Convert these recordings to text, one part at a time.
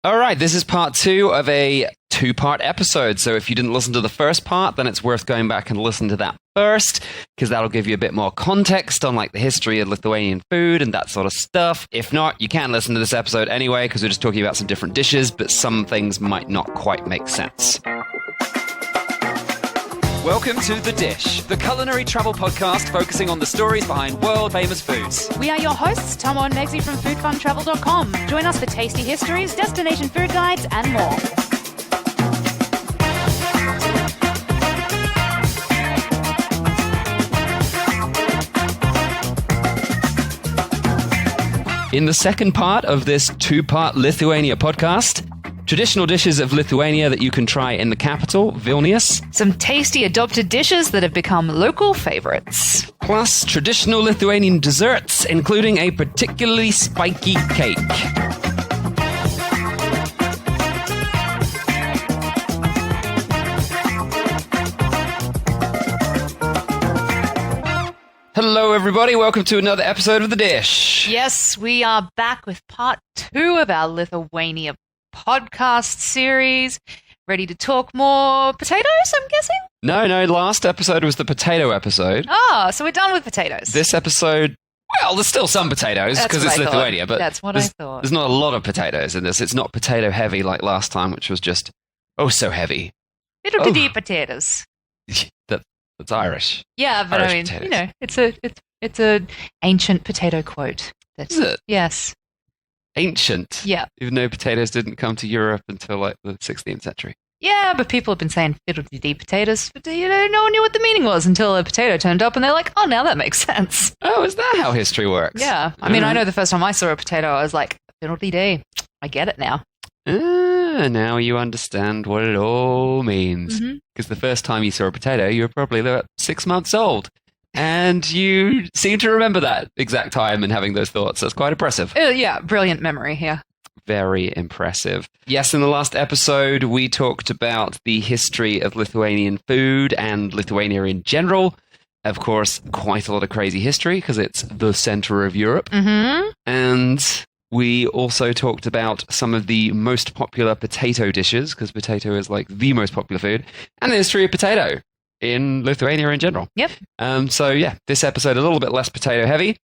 All right, this is part 2 of a 2-part episode. So if you didn't listen to the first part, then it's worth going back and listen to that first, because that'll give you a bit more context on like the history of Lithuanian food and that sort of stuff. If not, you can listen to this episode anyway, because we're just talking about some different dishes, but some things might not quite make sense. Welcome to The Dish, the culinary travel podcast focusing on the stories behind world-famous foods. We are your hosts, Tomo and Megsy from foodfuntravel.com. Join us for tasty histories, destination food guides, and more. In the second part of this 2-part Lithuania podcast, traditional dishes of Lithuania that you can try in the capital, Vilnius. Some tasty adopted dishes that have become local favorites. Plus traditional Lithuanian desserts, including a particularly spiky cake. Hello, everybody. Welcome to another episode of The Dish. Yes, we are back with part 2 of our Lithuania podcast series. Ready to talk more potatoes, I'm guessing? No, last episode was the potato episode. Oh, so we're done with potatoes. This episode, well, there's still some potatoes because it's Lithuania, but that's what I thought. There's not a lot of potatoes in this. It's not potato heavy like last time, which was just, so heavy. Little bitty potatoes. That's Irish. Yeah, but Irish I mean, potatoes. it's a ancient potato quote. Is it? Yes. Ancient. Yeah. Even though potatoes didn't come to Europe until like the 16th century. Yeah, but people have been saying fiddle-dee potatoes, but no one knew what the meaning was until a potato turned up and they're like, oh, now that makes sense. Oh, is that how history works? Yeah. I mean, I know the first time I saw a potato, I was like, fiddle-dee. I get it now. Now you understand what it all means. Because the first time you saw a potato, you were probably about 6 months old. And you seem to remember that exact time and having those thoughts. That's quite impressive. Yeah, brilliant memory here. Very impressive. Yes, in the last episode, we talked about the history of Lithuanian food and Lithuania in general. Of course, quite a lot of crazy history because it's the center of Europe. And we also talked about some of the most popular potato dishes, because potato is like the most popular food, and the history of potato in Lithuania in general. Yep. So yeah, this episode a little bit less potato heavy.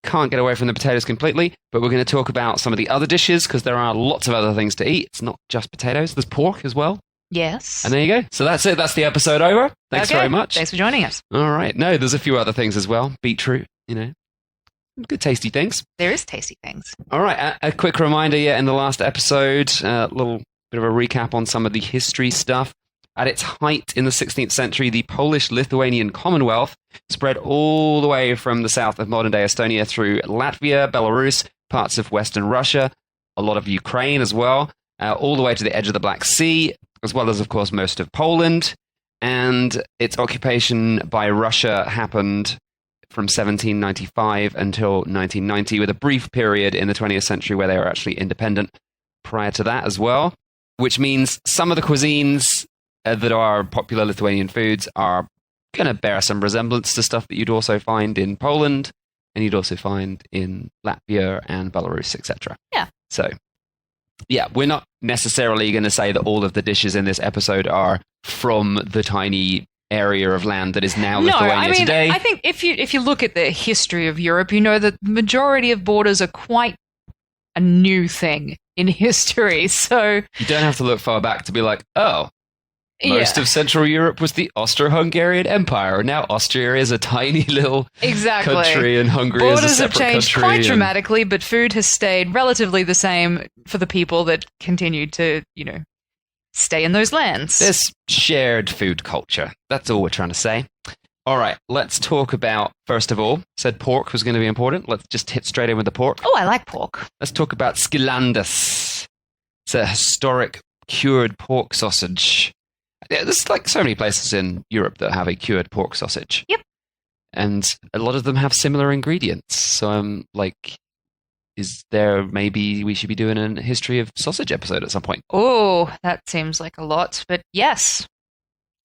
Can't get away from the potatoes completely, but we're going to talk about some of the other dishes because there are lots of other things to eat. It's not just potatoes. There's pork as well. Yes. And there you go. So that's it. That's the episode over. Thanks very much. Thanks for joining us. All right. No, there's a few other things as well. Beetroot, good tasty things. There is tasty things. All right. A quick reminder, in the last episode, a little bit of a recap on some of the history stuff. At its height in the 16th century, the Polish-Lithuanian Commonwealth spread all the way from the south of modern-day Estonia through Latvia, Belarus, parts of Western Russia, a lot of Ukraine as well, all the way to the edge of the Black Sea, as well as, of course, most of Poland. And its occupation by Russia happened from 1795 until 1990, with a brief period in the 20th century where they were actually independent prior to that as well, which means some of the cuisines that are popular Lithuanian foods are going to bear some resemblance to stuff that you'd also find in Poland and you'd also find in Latvia and Belarus, etc. Yeah. So, yeah, we're not necessarily going to say that all of the dishes in this episode are from the tiny area of land that is now Lithuania today. I think if you look at the history of Europe, you know that the majority of borders are quite a new thing in history. So you don't have to look far back to be like, most of Central Europe was the Austro-Hungarian Empire. Now Austria is a tiny little country and Hungary is a separate country. Borders have changed quite dramatically, but food has stayed relatively the same for the people that continued to, stay in those lands. This shared food culture. That's all we're trying to say. All right, let's talk about, first of all, said pork was going to be important. Let's just hit straight in with the pork. Oh, I like pork. Let's talk about skilandis. It's a historic cured pork sausage. There's like so many places in Europe that have a cured pork sausage. Yep. And a lot of them have similar ingredients. So I'm like, is there maybe we should be doing a history of sausage episode at some point? Oh, that seems like a lot. But yes,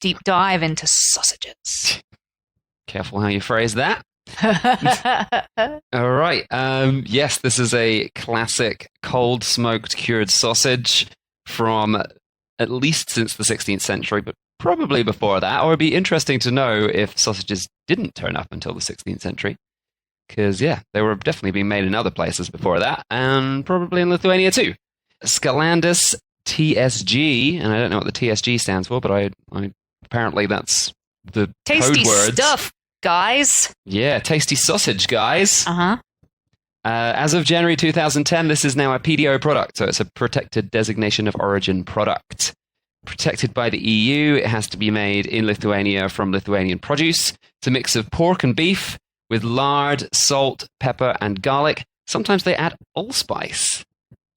deep dive into sausages. Careful how you phrase that. All right. Yes, this is a classic cold smoked cured sausage from at least since the 16th century, but probably before that. Or it'd be interesting to know if sausages didn't turn up until the 16th century. Because, yeah, they were definitely being made in other places before that, and probably in Lithuania too. Scalandus TSG, and I don't know what the TSG stands for, but I apparently that's the Tasty code words. stuff, guys. Yeah, tasty sausage, guys. Uh-huh. As of January 2010, this is now a PDO product, so it's a protected designation of origin product. Protected by the EU, it has to be made in Lithuania from Lithuanian produce. It's a mix of pork and beef with lard, salt, pepper, and garlic. Sometimes they add allspice.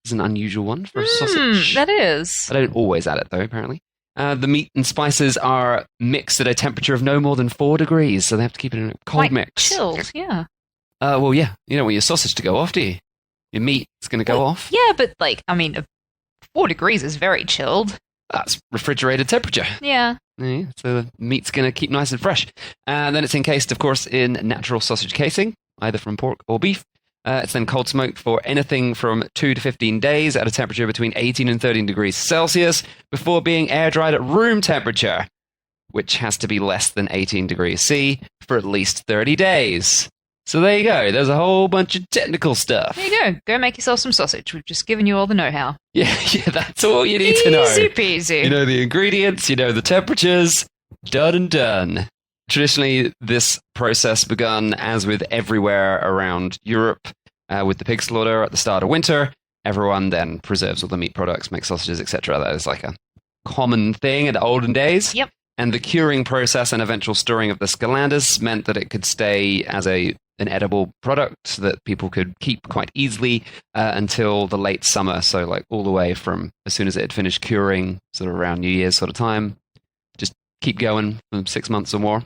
It's an unusual one for a sausage. That is. I don't always add it, though, apparently. The meat and spices are mixed at a temperature of no more than 4 degrees, so they have to keep it in a cold Quite mix. chilled, yeah. Well, yeah. You don't want your sausage to go off, do you? Your meat is going to go off. Yeah, but 4 degrees is very chilled. That's refrigerated temperature. Yeah. Yeah, so the meat's going to keep nice and fresh. And then it's encased, of course, in natural sausage casing, either from pork or beef. It's then cold smoked for anything from 2 to 15 days at a temperature between 18 and 13 degrees Celsius before being air dried at room temperature, which has to be less than 18 degrees C for at least 30 days. So there you go. There's a whole bunch of technical stuff. There you go. Go make yourself some sausage. We've just given you all the know-how. Yeah, that's all you need to know. Easy peasy. You know the ingredients, you know the temperatures. Done and done. Traditionally, this process begun, as with everywhere around Europe, with the pig slaughter at the start of winter. Everyone then preserves all the meat products, makes sausages, etc. That is like a common thing in the olden days. Yep. And the curing process and eventual storing of the scalandus meant that it could stay as an edible product that people could keep quite easily until the late summer. So like all the way from as soon as it had finished curing, sort of around New Year's sort of time, just keep going for 6 months or more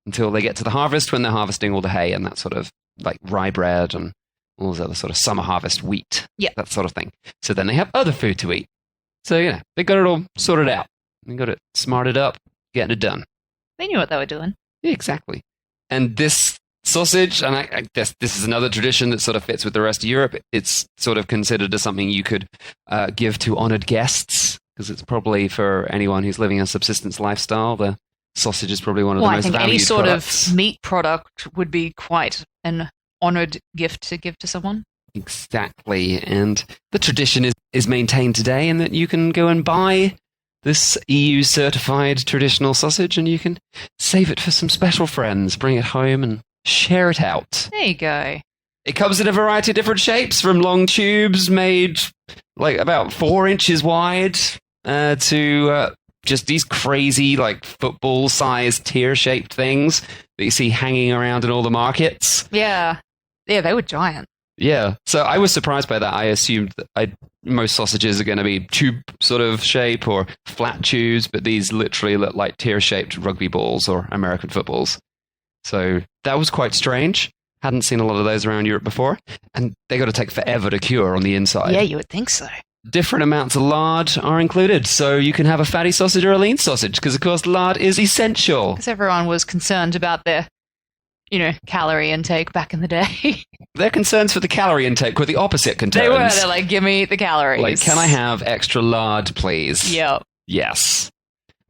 until they get to the harvest when they're harvesting all the hay and that sort of like rye bread and all those other sort of summer harvest wheat, that sort of thing. So then they have other food to eat. So, they got it all sorted out. They got it smarted up, getting it done. They knew what they were doing. Yeah, exactly. And this sausage, and I guess this is another tradition that sort of fits with the rest of Europe. It's sort of considered as something you could give to honored guests, because it's probably for anyone who's living a subsistence lifestyle. The sausage is probably one of the most valued I think any sort products. of meat product would be quite an honored gift to give to someone. Exactly. And the tradition is maintained today in that you can go and buy this EU-certified traditional sausage and you can save it for some special friends, bring it home and share it out. There you go. It comes in a variety of different shapes, from long tubes made like about 4 inches wide to just these crazy like football-sized tear-shaped things that you see hanging around in all the markets. Yeah. Yeah, they were giant. Yeah, so I was surprised by that. I assumed that most sausages are going to be tube sort of shape or flat tubes, but these literally look like tear-shaped rugby balls or American footballs. So that was quite strange. Hadn't seen a lot of those around Europe before. And they got to take forever to cure on the inside. Yeah, you would think so. Different amounts of lard are included, so you can have a fatty sausage or a lean sausage, because of course lard is essential. Because everyone was concerned about their calorie intake back in the day. Their concerns for the calorie intake were the opposite concerns. They were. They're like, give me the calories. Like, can I have extra lard, please? Yep. Yes.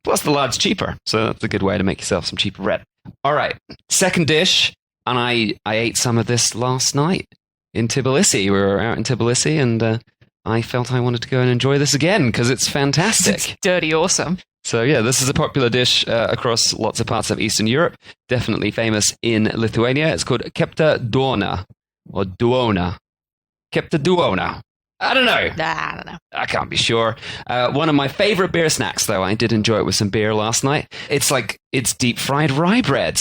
Plus, the lard's cheaper, so that's a good way to make yourself some cheaper bread. All right, second dish, and I ate some of this last night in Tbilisi. We were out in Tbilisi, and I felt I wanted to go and enjoy this again, because it's fantastic. It's dirty awesome. So yeah, this is a popular dish across lots of parts of Eastern Europe. Definitely famous in Lithuania. It's called kepta duona, or duona. Kepta duona. I don't know. I don't know. I can't be sure. One of my favorite beer snacks, though, I did enjoy it with some beer last night. It's deep fried rye bread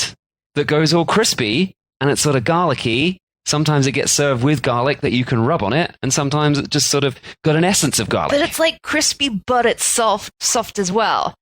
that goes all crispy and it's sort of garlicky. Sometimes it gets served with garlic that you can rub on it, and sometimes it just sort of got an essence of garlic. But it's like crispy, but it's soft as well.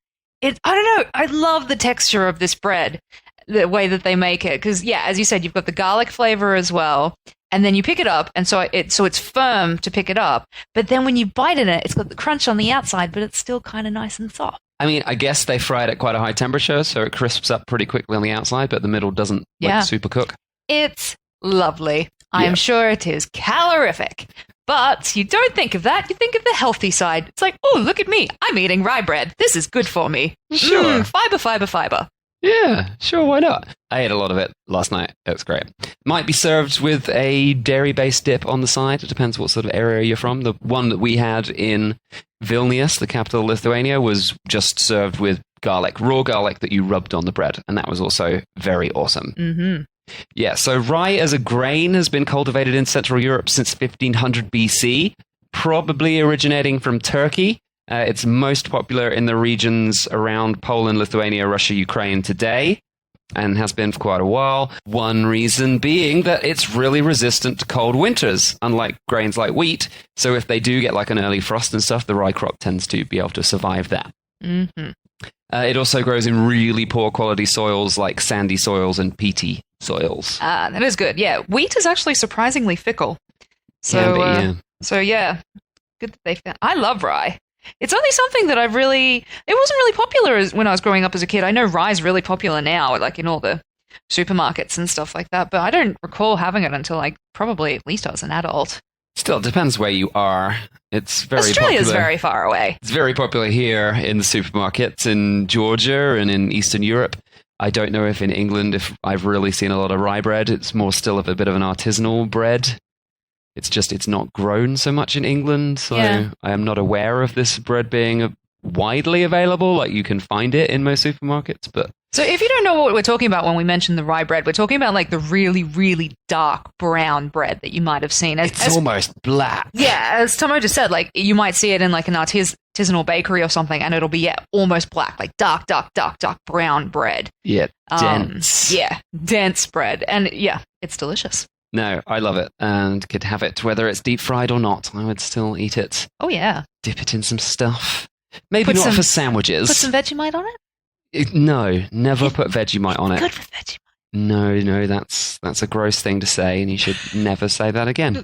I don't know. I love the texture of this bread, the way that they make it. Because, yeah, as you said, you've got the garlic flavor as well. And then you pick it up, and so it's firm to pick it up. But then when you bite in it, it's got the crunch on the outside, but it's still kind of nice and soft. I mean, I guess they fry it at quite a high temperature, so it crisps up pretty quickly on the outside, but the middle doesn't super cook. It's lovely. I am sure it is calorific. But you don't think of that. You think of the healthy side. It's like, oh, look at me. I'm eating rye bread. This is good for me. Sure. Fiber, fiber, fiber. Yeah, sure, why not? I ate a lot of it last night. It was great. Might be served with a dairy-based dip on the side. It depends what sort of area you're from. The one that we had in Vilnius, the capital of Lithuania, was just served with garlic, raw garlic that you rubbed on the bread. And that was also very awesome. Mm-hmm. Yeah, so rye as a grain has been cultivated in Central Europe since 1500 BC, probably originating from Turkey. It's most popular in the regions around Poland, Lithuania, Russia, Ukraine today, and has been for quite a while. One reason being that it's really resistant to cold winters, unlike grains like wheat. So if they do get like an early frost and stuff, the rye crop tends to be able to survive that. Mm-hmm. It also grows in really poor quality soils like sandy soils and peaty soils. That is good. Yeah, wheat is actually surprisingly fickle. So yeah. Good that they found. I love rye. It's only something that it wasn't really popular when I was growing up as a kid. I know rye is really popular now, like in all the supermarkets and stuff like that, but I don't recall having it until probably at least I was an adult. Still, it depends where you are. It's very Australia's popular. very far away. It's very popular here in the supermarkets in Georgia and in Eastern Europe. I don't know if in England, if I've really seen a lot of rye bread. It's more still of a bit of an artisanal bread. It's not grown so much in England, so I am not aware of this bread being widely available. Like you can find it in most supermarkets, but... So if you don't know what we're talking about when we mention the rye bread, we're talking about like the really, really dark brown bread that you might have seen. It's almost black. Yeah, as Tomo just said, like you might see it in like an artisanal bakery or something, and it'll be almost black, like dark brown bread. Yeah, dense. Dense bread, and it's delicious. No, I love it and could have it whether it's deep fried or not. I would still eat it. Oh yeah. Dip it in some stuff. Maybe not for sandwiches. Put some Vegemite on it? No, never put Vegemite on it. Good for Vegemite. No, that's a gross thing to say, and you should never say that again.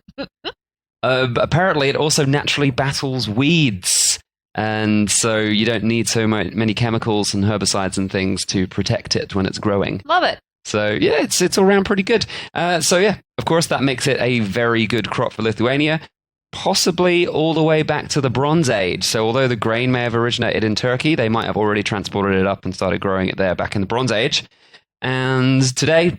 Apparently, it also naturally battles weeds, and so you don't need so many chemicals and herbicides and things to protect it when it's growing. Love it. So yeah, it's all around pretty good. Of course, that makes it a very good crop for Lithuania. Possibly all the way back to the Bronze Age. So although the grain may have originated in Turkey, they might have already transported it up and started growing it there back in the Bronze Age. And today,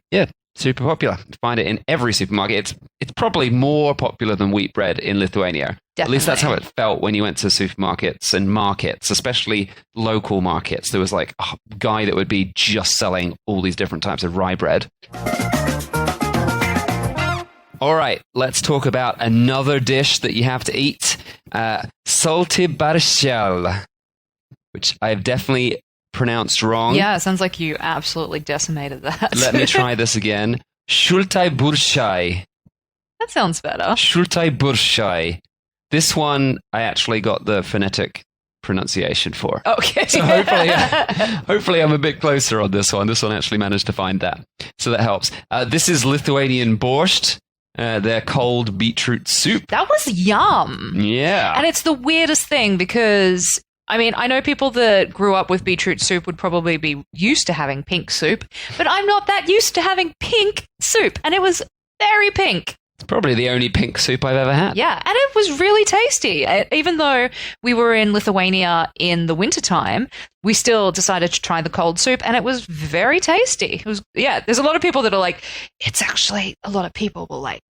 super popular. You find it in every supermarket. It's probably more popular than wheat bread in Lithuania. Definitely. At least that's how it felt when you went to supermarkets and markets, especially local markets. There was like a guy that would be just selling all these different types of rye bread. All right, let's talk about another dish that you have to eat. Salty barshal, which I've definitely pronounced wrong. Yeah, it sounds like you absolutely decimated that. Let me try this again. Shultai burshai. That sounds better. Shultai burshai. This one, I actually got the phonetic pronunciation for. Okay. So hopefully I'm a bit closer on this one. This one actually managed to find that. So that helps. This is Lithuanian borscht. Their cold beetroot soup. That was yum. Yeah. And it's the weirdest thing because, I mean, I know people that grew up with beetroot soup would probably be used to having pink soup, but I'm not that used to having pink soup. And it was very pink. It's probably the only pink soup I've ever had. Yeah, and it was really tasty. Even though we were in Lithuania in the wintertime, we still decided to try the cold soup, and it was very tasty. It was, there's a lot of people that are like, it's actually, a lot of people will like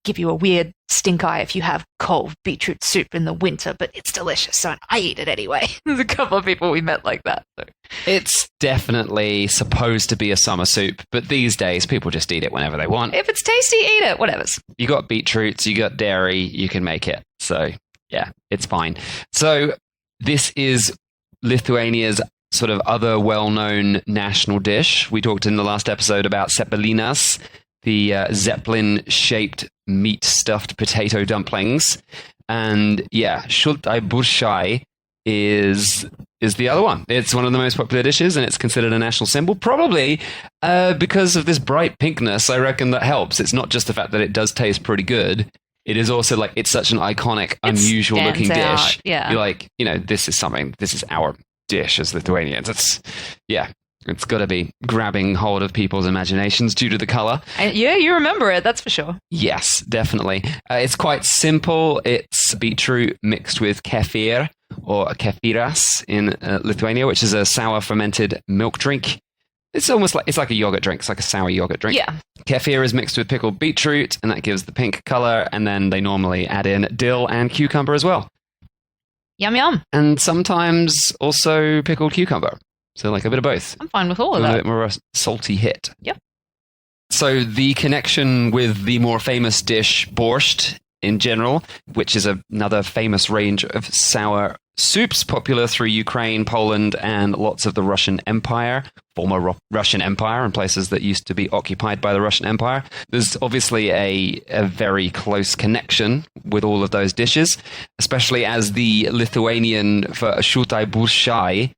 give you a weird stink eye if you have cold beetroot soup in the winter, but it's delicious, so I eat it anyway. There's a couple of people we met like that. So. It's definitely supposed to be a summer soup, but these days people just eat it whenever they want. If it's tasty, eat it, whatever's. You got beetroots, you got dairy, you can make it. So yeah, it's fine. So this is Lithuania's sort of other well-known national dish. We talked in the last episode about cepelinas, the zeppelin-shaped meat-stuffed potato dumplings. And shultai burshai is the other one. It's one of the most popular dishes, and it's considered a national symbol. Probably because of this bright pinkness, I reckon that helps. It's not just the fact that it does taste pretty good. It is also like, it's such an iconic, unusual-looking dish. Yeah. You're like, this is our dish as Lithuanians. It's, It's got to be grabbing hold of people's imaginations due to the color. Yeah, you remember it, that's for sure. Yes, definitely. It's quite simple. It's beetroot mixed with kefir or kefiras in Lithuania, which is a sour fermented milk drink. It's like a yogurt drink. It's like a sour yogurt drink. Yeah. Kefir is mixed with pickled beetroot, and that gives the pink color. And then they normally add in dill and cucumber as well. Yum, yum. And sometimes also pickled cucumber. So like a bit of both. I'm fine with all of A that. bit more of a salty hit. Yep. So the connection with the more famous dish borscht in general, which is another famous range of sour soups popular through Ukraine, Poland, and lots of the Russian Empire, former Russian Empire, and places that used to be occupied by the Russian Empire. There's obviously a very close connection with all of those dishes, especially as the Lithuanian for shutai burshai,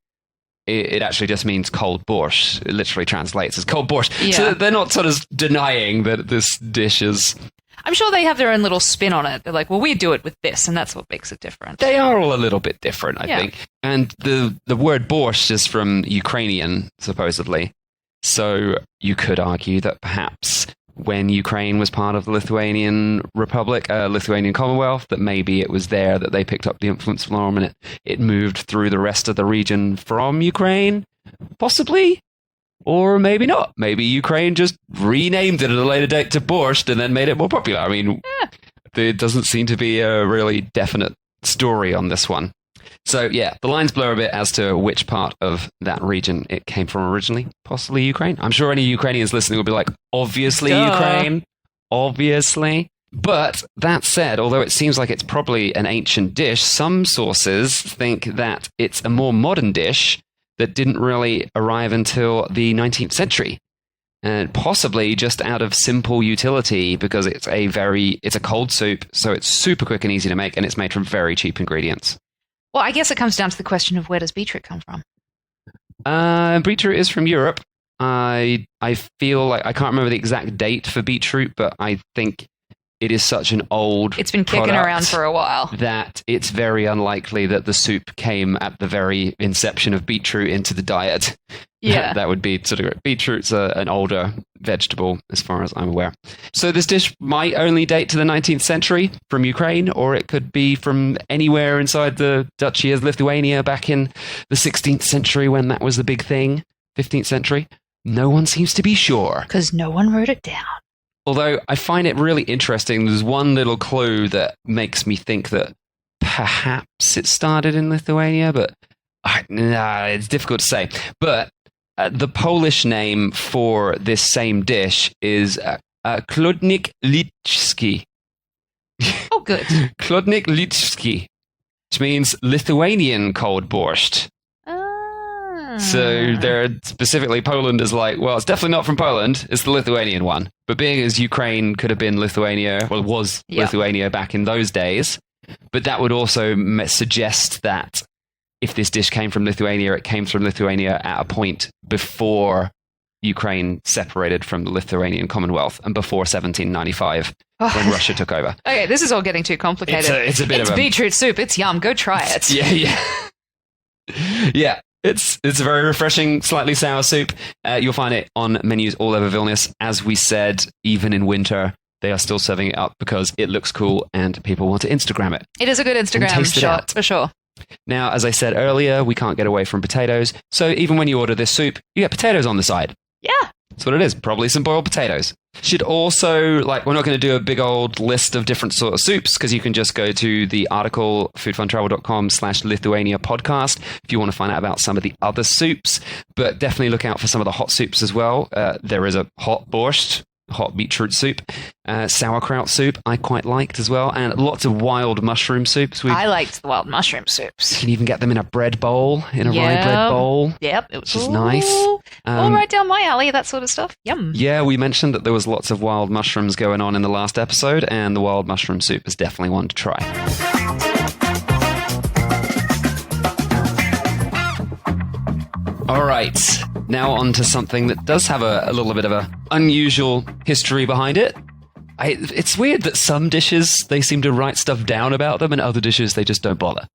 it actually just means cold borscht. It literally translates as cold borscht. Yeah. So they're not sort of denying that this dish is... I'm sure they have their own little spin on it. They're like, well, we do it with this, and that's what makes it different. They are all a little bit different, I think. And the word borscht is from Ukrainian, supposedly. So you could argue that perhaps when Ukraine was part of the Lithuanian Republic, Lithuanian Commonwealth, that maybe it was there that they picked up the influence from, and it moved through the rest of the region from Ukraine, possibly. Or maybe not. Maybe Ukraine just renamed it at a later date to borscht and then made it more popular. I mean, there doesn't seem to be a really definite story on this one. So, yeah, the lines blur a bit as to which part of that region it came from originally. Possibly Ukraine. I'm sure any Ukrainians listening will be like, obviously Ukraine. Obviously. But that said, although it seems like it's probably an ancient dish, some sources think that it's a more modern dish that didn't really arrive until the 19th century. And possibly just out of simple utility, because it's a cold soup, so it's super quick and easy to make, and it's made from very cheap ingredients. Well, I guess it comes down to the question of where does beetroot come from? Beetroot is from Europe. I feel like I can't remember the exact date for beetroot, but I think it is such an old It's been kicking around for a while. That it's very unlikely that the soup came at the very inception of beetroot into the diet. Yeah. That would be sort of... Beetroot's an older vegetable, as far as I'm aware. So this dish might only date to the 19th century from Ukraine, or it could be from anywhere inside the Duchy of Lithuania back in the 16th century when that was the big thing. 15th century. No one seems to be sure. Because no one wrote it down. Although I find it really interesting, there's one little clue that makes me think that perhaps it started in Lithuania, but it's difficult to say. But the Polish name for this same dish is Klodnik Liczki. Oh, good. Klodnik Liczki, which means Lithuanian cold borscht. So they're specifically, Poland is like, well, it's definitely not from Poland. It's the Lithuanian one. But being as Ukraine could have been Lithuania, well, it was Lithuania back in those days. But that would also suggest that if this dish came from Lithuania, it came from Lithuania at a point before Ukraine separated from the Lithuanian Commonwealth and before 1795 when Russia took over. Okay, this is all getting too complicated. It's a bit of a... beetroot soup. It's yum. Go try it. Yeah. Yeah. It's a very refreshing, slightly sour soup. You'll find it on menus all over Vilnius. As we said, even in winter, they are still serving it up because it looks cool and people want to Instagram it. It is a good Instagram shot, for sure. Now, as I said earlier, we can't get away from potatoes. So even when you order this soup, you get potatoes on the side. Yeah. That's what it is. Probably some boiled potatoes. Should also, we're not going to do a big old list of different sort of soups because you can just go to the article, foodfuntravel.com/Lithuania podcast if you want to find out about some of the other soups. But definitely look out for some of the hot soups as well. There is a hot borscht, hot beetroot soup, sauerkraut soup I quite liked as well, and lots of wild mushroom soups. I liked the wild mushroom soups. You can even get them in a bread bowl, in a rye bread bowl. Yep. Which is nice. All right down my alley, that sort of stuff. Yum. Yeah, we mentioned that there was lots of wild mushrooms going on in the last episode, and the wild mushroom soup is definitely one to try. All right, now on to something that does have a little bit of a unusual history behind it. It's weird that some dishes, they seem to write stuff down about them, and other dishes, they just don't bother.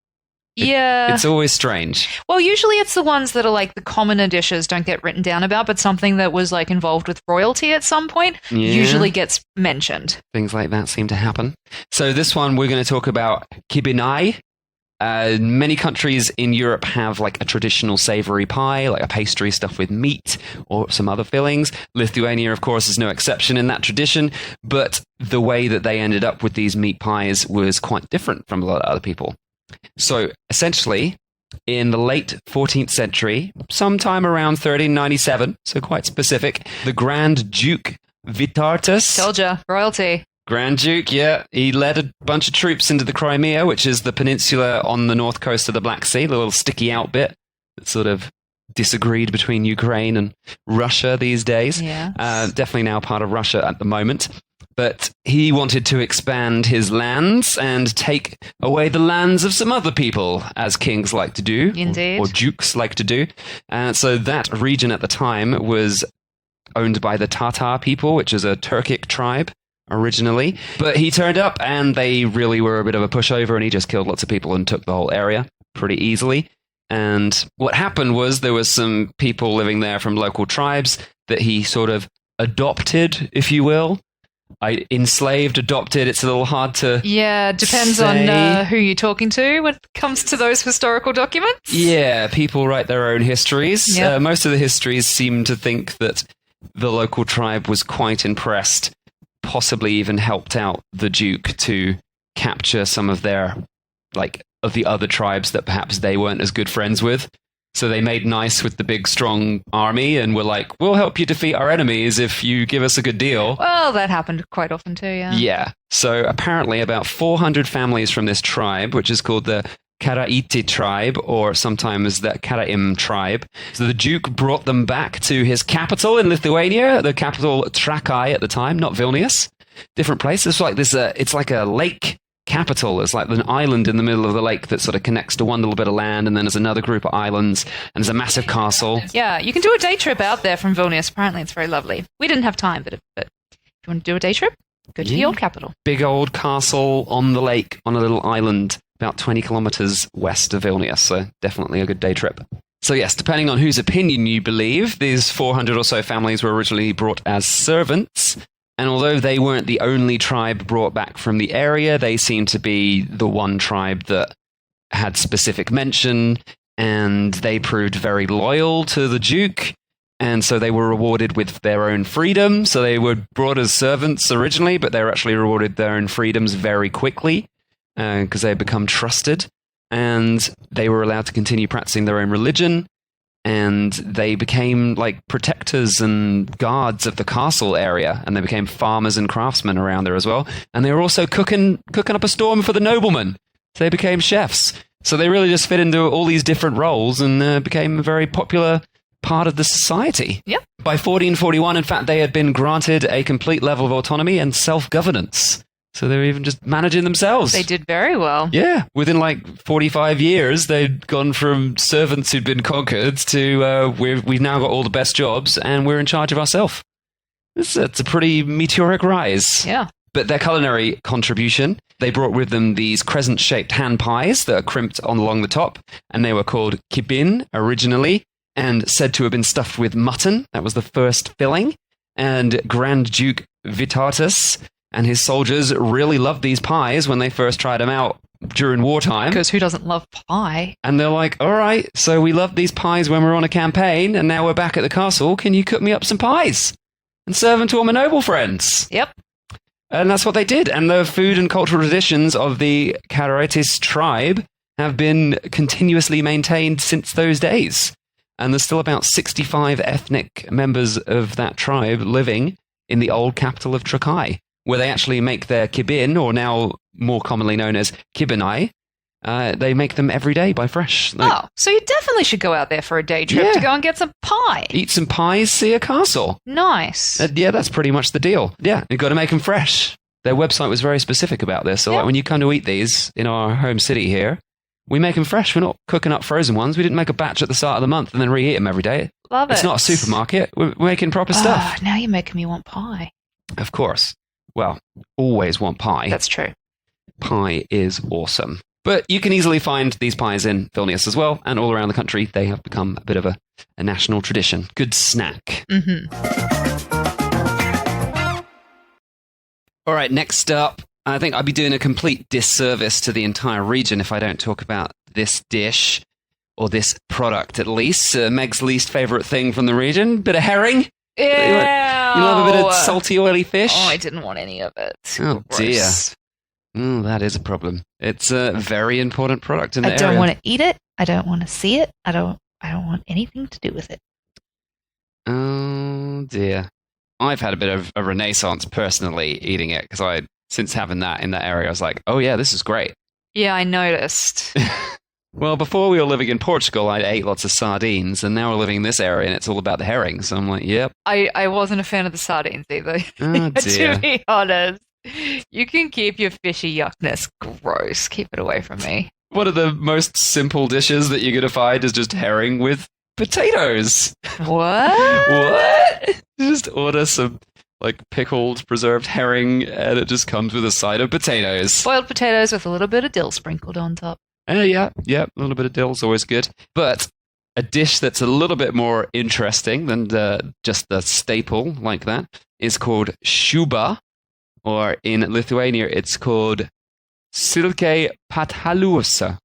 Yeah. It's always strange. Well, usually it's the ones that are like the commoner dishes don't get written down about, but something that was like involved with royalty at some point usually gets mentioned. Things like that seem to happen. So this one, we're going to talk about kibinai. Many countries in Europe have like a traditional savory pie, like a pastry stuffed with meat or some other fillings. Lithuania, of course, is no exception in that tradition, but the way that they ended up with these meat pies was quite different from a lot of other people. So essentially, in the late 14th century, sometime around 1397, so quite specific, the Grand Duke Vytautas... Told ya, royalty. Grand Duke, yeah. He led a bunch of troops into the Crimea, which is the peninsula on the north coast of the Black Sea, the little sticky out bit that sort of disagreed between Ukraine and Russia these days. Yeah. Definitely now part of Russia at the moment. But he wanted to expand his lands and take away the lands of some other people, as kings like to do. Indeed. Or dukes like to do. So that region at the time was owned by the Tatar people, which is a Turkic tribe originally. But he turned up and they really were a bit of a pushover, and he just killed lots of people and took the whole area pretty easily. And what happened was there was some people living there from local tribes that he sort of adopted, if you will. Enslaved, adopted, it's a little hard to depends say. on who you're talking to when it comes to those historical documents. Yeah, people write their own histories. Yep. Most of the histories seem to think that the local tribe was quite impressed, possibly even helped out the Duke to capture some of their, of the other tribes that perhaps they weren't as good friends with. So they made nice with the big, strong army and were like, we'll help you defeat our enemies if you give us a good deal. Well, that happened quite often too, yeah. Yeah. So apparently about 400 families from this tribe, which is called the Karaiti tribe, or sometimes the Karaim tribe. So the Duke brought them back to his capital in Lithuania, the capital Trakai at the time, not Vilnius. Different place. It's like this. It's like a lake capital. It's like an island in the middle of the lake that sort of connects to one little bit of land, and then there's another group of islands, and there's a massive castle. Yeah, you can do a day trip out there from Vilnius. Apparently, it's very lovely. We didn't have time, but if you want to do a day trip, go to the old capital. Big old castle on the lake on a little island about 20 kilometers west of Vilnius, so definitely a good day trip. So yes, depending on whose opinion you believe, these 400 or so families were originally brought as servants. And although they weren't the only tribe brought back from the area, they seemed to be the one tribe that had specific mention, and they proved very loyal to the Duke, and so they were rewarded with their own freedom. So they were brought as servants originally, but they were actually rewarded their own freedoms very quickly because they had become trusted, and they were allowed to continue practicing their own religion. And they became like protectors and guards of the castle area, and they became farmers and craftsmen around there as well. And they were also cooking up a storm for the noblemen. So they became chefs. So they really just fit into all these different roles and became a very popular part of the society. Yep. By 1441, in fact, they had been granted a complete level of autonomy and self-governance. So they were even just managing themselves. They did very well. Yeah. Within 45 years, they'd gone from servants who'd been conquered to we've now got all the best jobs and we're in charge of ourselves. It's a pretty meteoric rise. Yeah. But their culinary contribution, they brought with them these crescent-shaped hand pies that are crimped along the top, and they were called kibin originally, and said to have been stuffed with mutton. That was the first filling. And Grand Duke Vytautas and his soldiers really loved these pies when they first tried them out during wartime. Because who doesn't love pie? And they're like, all right, so we loved these pies when we were on a campaign, and now we're back at the castle. Can you cook me up some pies and serve them to all my noble friends? Yep. And that's what they did. And the food and cultural traditions of the Karaitis tribe have been continuously maintained since those days. And there's still about 65 ethnic members of that tribe living in the old capital of Trakai, where they actually make their kibin, or now more commonly known as kibinai. They make them every day by fresh. So you definitely should go out there for a day trip to go and get some pie. Eat some pies, see a castle. Nice. Yeah, that's pretty much the deal. Yeah, you've got to make them fresh. Their website was very specific about this. So when you come to eat these in our home city here, we make them fresh. We're not cooking up frozen ones. We didn't make a batch at the start of the month and then reheat them every day. Love it. It's not a supermarket. We're making proper stuff. Now you're making me want pie. Of course. Well, always want pie. That's true. Pie is awesome. But you can easily find these pies in Vilnius as well, and all around the country. They have become a bit of a national tradition. Good snack. Mm-hmm. All right, next up, I think I'd be doing a complete disservice to the entire region if I don't talk about this dish, or this product at least. Meg's least favourite thing from the region, bit of herring. Ew. You love a bit of salty, oily fish? Oh, I didn't want any of it. Oh, Gross. dear. That is a problem. It's a very important product in the I area. don't want to eat it. I don't want to see it. I don't want anything to do with it. Oh, dear. I've had a bit of a renaissance personally eating it, because since having that in that area, I was like, oh yeah, this is great. Yeah, I noticed. Well, before we were living in Portugal, I ate lots of sardines, and now we're living in this area, and it's all about the herring. So I'm like, yep. I wasn't a fan of the sardines either. Oh, dear. To be honest. You can keep your fishy yuckness. Gross. Keep it away from me. One of the most simple dishes that you're going to find is just herring with potatoes. What? What? Just order some pickled, preserved herring, and it just comes with a side of potatoes. Boiled potatoes with a little bit of dill sprinkled on top. Yeah, a little bit of dill is always good. But a dish that's a little bit more interesting than just the staple like that is called shuba, or in Lithuania it's called silke pathalusa.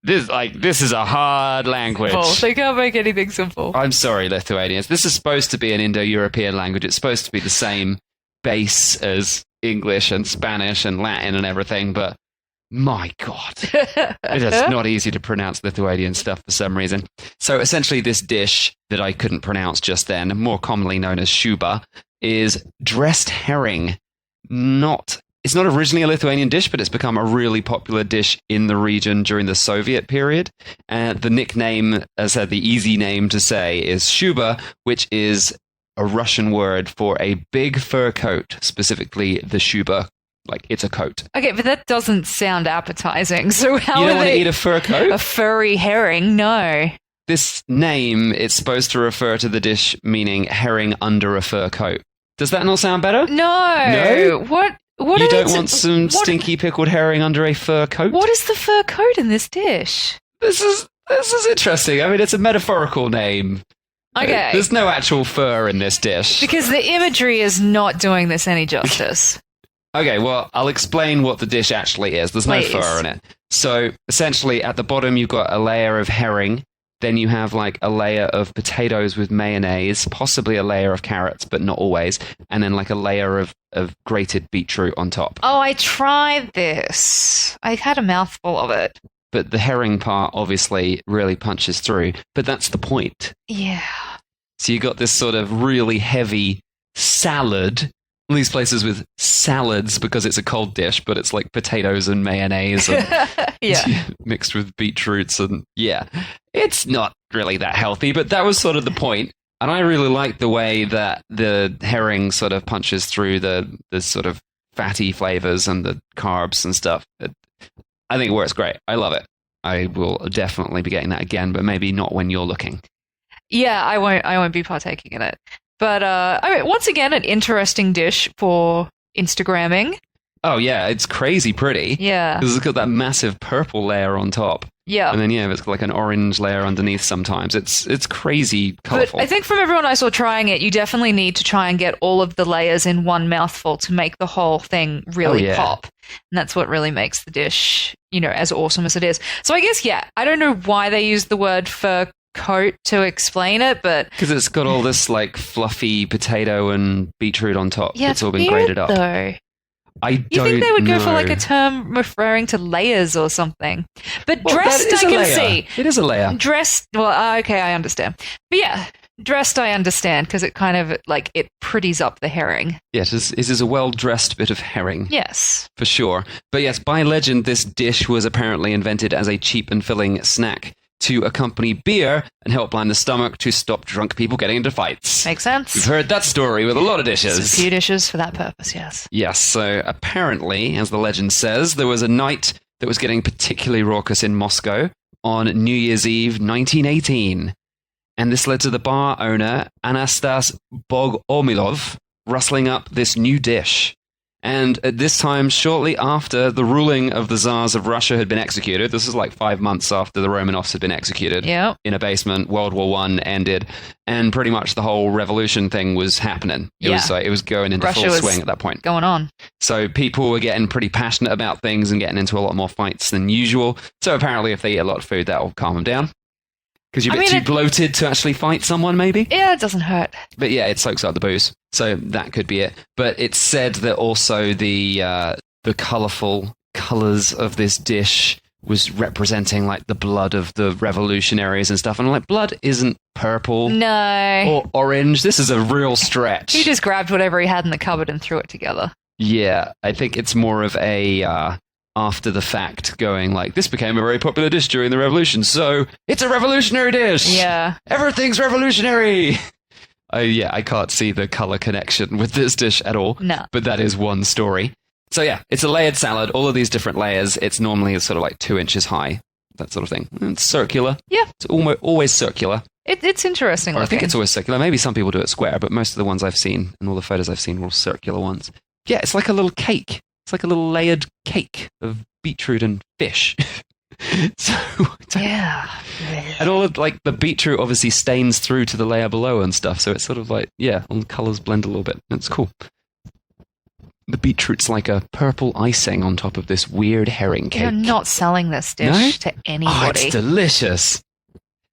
This is a hard language. Oh, they can't make anything simple. I'm sorry, Lithuanians. This is supposed to be an Indo-European language. It's supposed to be the same base as English and Spanish and Latin and everything, but my God, it is not easy to pronounce Lithuanian stuff for some reason. So essentially this dish that I couldn't pronounce just then, more commonly known as shuba, is dressed herring. It's not originally a Lithuanian dish, but it's become a really popular dish in the region during the Soviet period. The nickname, as I said, the easy name to say is shuba, which is a Russian word for a big fur coat, specifically the shuba. It's a coat. Okay, but that doesn't sound appetizing. So how You don't are want to they eat a fur coat? a furry herring? No. This name, it's supposed to refer to the dish meaning herring under a fur coat. Does that not sound better? No. What You are don't they- want some stinky pickled herring under a fur coat? What is the fur coat in this dish? This is interesting. I mean, it's a metaphorical name. Okay. There's no actual fur in this dish. Because the imagery is not doing this any justice. Okay, well, I'll explain what the dish actually is. There's Please. no fur in it. So, essentially, at the bottom, you've got a layer of herring. Then you have a layer of potatoes with mayonnaise, possibly a layer of carrots, but not always. And then a layer of grated beetroot on top. Oh, I tried this. I had a mouthful of it. But the herring part obviously really punches through. But that's the point. Yeah. So you got this sort of really heavy salad. These places with salads because it's a cold dish, but it's potatoes and mayonnaise and Yeah. mixed with beetroots, and it's not really that healthy, but that was sort of the point. And I really like the way that the herring sort of punches through the sort of fatty flavors and the carbs and stuff. I think it works great. I love it. I will definitely be getting that again, but maybe not when you're looking. Yeah, I won't be partaking in it. But once again, an interesting dish for Instagramming. Oh yeah, it's crazy pretty. Yeah. Because it's got that massive purple layer on top. Yeah. And then it's got an orange layer underneath sometimes. It's crazy colourful. But I think from everyone I saw trying it, you definitely need to try and get all of the layers in one mouthful to make the whole thing really pop. And that's what really makes the dish, as awesome as it is. So I guess, I don't know why they use the word fur coat to explain it, but because it's got all this fluffy potato and beetroot on top. yeah, It's all been weird, grated up. Though. I don't You think they would know. go for a term referring to layers or something? But Well, dressed, that is I a can layer. see. It is a layer. Dressed, well, okay, I understand. But yeah, dressed, I understand because it kind of it pretties up the herring. Yes, it is a well-dressed bit of herring. Yes. For sure. But yes, by legend, this dish was apparently invented as a cheap and filling snack to accompany beer and help line the stomach to stop drunk people getting into fights. Makes sense. We've heard that story with a lot of dishes. There's a few dishes for that purpose, yes. Yes, so apparently, as the legend says, there was a night that was getting particularly raucous in Moscow on New Year's Eve 1918. And this led to the bar owner, Anastas Bogomilov, rustling up this new dish. And at this time, shortly after the ruling of the Tsars of Russia had been executed, this is like 5 months after the Romanovs had been executed in a basement, World War I ended, and pretty much the whole revolution thing was happening. It was going into Russia full was swing at that point. Going on. So people were getting pretty passionate about things and getting into a lot more fights than usual. So apparently if they eat a lot of food, that'll calm them down. Because you're a bit too bloated to actually fight someone, maybe? Yeah, it doesn't hurt. But yeah, it soaks out the booze. So that could be it. But it's said that also the colourful colours of this dish was representing like the blood of the revolutionaries and stuff. And I'm like, blood isn't purple or orange. This is a real stretch. He just grabbed whatever he had in the cupboard and threw it together. Yeah, I think it's more of a... after the fact going like, this became a very popular dish during the revolution, so it's a revolutionary dish. Yeah. Everything's revolutionary. I can't see the color connection with this dish at all. No. But that is one story. So yeah, it's a layered salad, all of these different layers. It's normally sort of like 2 inches high, that sort of thing. It's circular. Yeah. It's always circular. It's interesting. Or I think it's always circular. Maybe some people do it square, but most of the ones I've seen and all the photos I've seen were all circular ones. Yeah, it's like a little cake. It's like a little layered cake of beetroot and fish. Yeah. And all of like the beetroot obviously stains through to the layer below and stuff. So it's sort of like, yeah, all the colors blend a little bit. It's cool. The beetroot's like a purple icing on top of this weird herring cake. You're not selling this dish to anybody. Oh, it's delicious.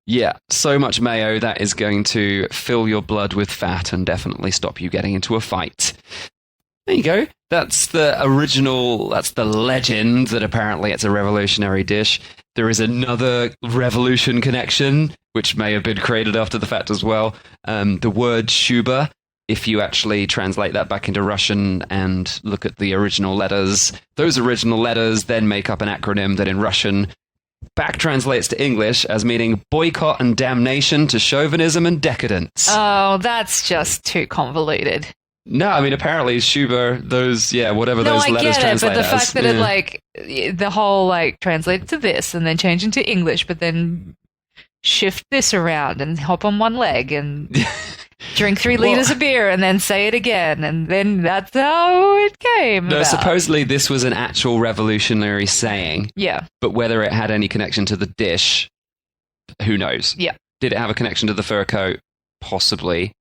Yeah, so much mayo that is going to fill your blood with fat and definitely stop you getting into a fight. There you go. That's the original, that's the legend that apparently it's a revolutionary dish. There is another revolution connection, which may have been created after the fact as well. The word shuba, if you actually translate that back into Russian and look at the original letters, those original letters then make up an acronym that in Russian back translates to English as meaning boycott and damnation to chauvinism and decadence. Oh, that's just too convoluted. No, I mean, apparently Schuber, whatever those letters translate as. But the fact that it, the whole, translated to this and then change into English, but then shift this around and hop on one leg and drink 3 liters of beer and then say it again. And then that's how it came about. Supposedly this was an actual revolutionary saying. Yeah. But whether it had any connection to the dish, who knows? Yeah. Did it have a connection to the fur coat? Possibly.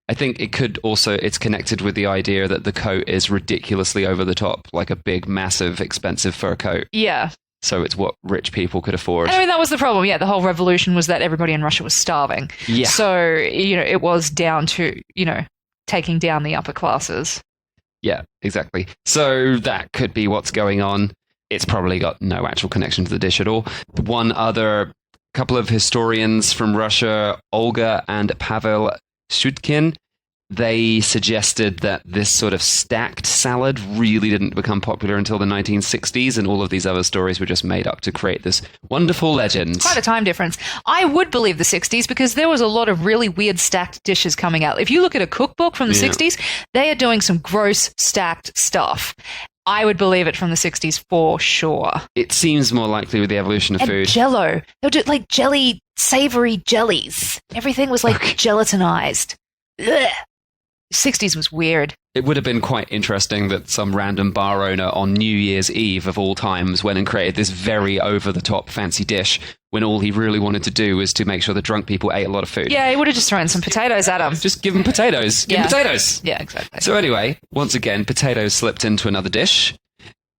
I think it could also, it's connected with the idea that the coat is ridiculously over the top, like a big, massive, expensive fur coat. Yeah. So it's what rich people could afford. I mean, that was the problem. Yeah, the whole revolution was that everybody in Russia was starving. Yeah. So, it was down to, taking down the upper classes. Yeah, exactly. So that could be what's going on. It's probably got no actual connection to the dish at all. One other couple of historians from Russia, Olga and Pavel Shudkin, they suggested that this sort of stacked salad really didn't become popular until the 1960s, and all of these other stories were just made up to create this wonderful legend. Quite a time difference. I would believe the 60s because there was a lot of really weird stacked dishes coming out. If you look at a cookbook from the 60s, they are doing some gross stacked stuff. I would believe it from the 60s for sure. It seems more likely with the evolution of food. Jell-O. They would do jelly, savory jellies. Everything was gelatinized. Ugh. 60s was weird. It would have been quite interesting that some random bar owner on New Year's Eve of all times went and created this very over-the-top fancy dish when all he really wanted to do was to make sure the drunk people ate a lot of food. Yeah, he would have just thrown some potatoes at them. Just give them potatoes. Give them potatoes. Yeah, exactly. So anyway, once again, potatoes slipped into another dish.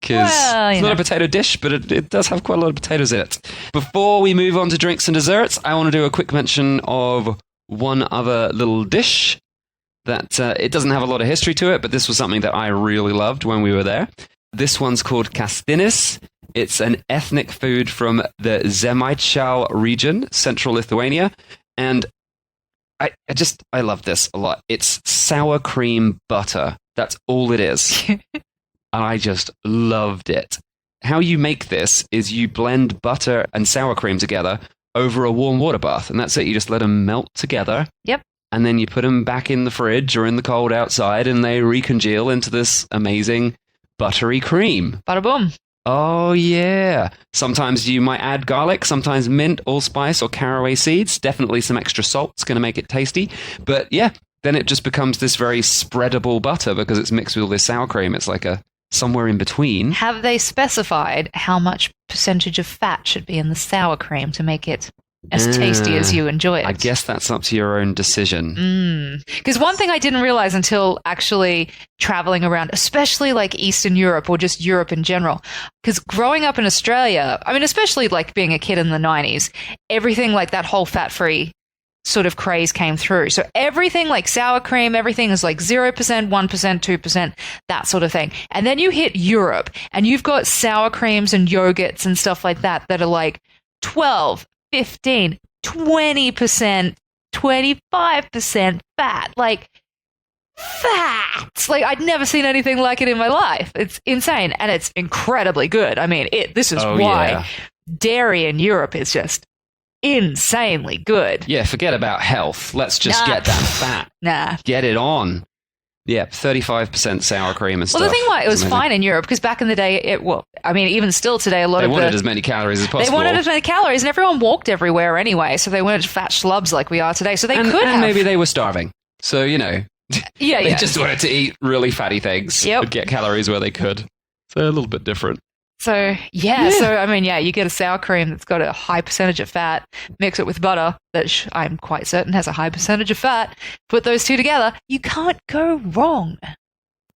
Because it's not a potato dish, but it does have quite a lot of potatoes in it. Before we move on to drinks and desserts, I want to do a quick mention of one other little dish that it doesn't have a lot of history to it, but this was something that I really loved when we were there. This one's called kastinis. It's an ethnic food from the Žemaitijos region, central Lithuania, and I love this a lot. It's sour cream butter. That's all it is. And I just loved it. How you make this is you blend butter and sour cream together over a warm water bath, and that's it. You just let them melt together. Yep. And then you put them back in the fridge or in the cold outside, and they recongeal into this amazing buttery cream. Bada boom. Oh, yeah. Sometimes you might add garlic, sometimes mint, allspice, or caraway seeds. Definitely some extra salt's going to make it tasty. But yeah, then it just becomes this very spreadable butter because it's mixed with all this sour cream. It's like a somewhere in between. Have they specified how much percentage of fat should be in the sour cream to make it as tasty as you enjoy it? I guess that's up to your own decision. Because one thing I didn't realize until actually traveling around, especially like Eastern Europe or just Europe in general, because growing up in Australia, I mean, especially like being a kid in the 90s, everything like that whole fat-free sort of craze came through. So everything like sour cream, everything is like 0%, 1%, 2%, that sort of thing. And then you hit Europe and you've got sour creams and yogurts and stuff like that that are like 12, 15, 20%, 25% fat. Like, fat! Like, I'd never seen anything like it in my life. It's insane. And it's incredibly good. I mean, this is why dairy in Europe is just insanely good. Yeah, forget about health. Let's just get that fat. Get it on. Yeah, 35% sour cream and stuff. Well, the thing why it was fine in Europe, because back in the day, even still today, they wanted as many calories as possible. They wanted as many calories, and everyone walked everywhere anyway, so they weren't fat schlubs like we are today. So they could have. Maybe they were starving. So, they just wanted to eat really fatty things and get calories where they could. So a little bit different. So, you get a sour cream that's got a high percentage of fat, mix it with butter, that I'm quite certain has a high percentage of fat, put those two together, you can't go wrong.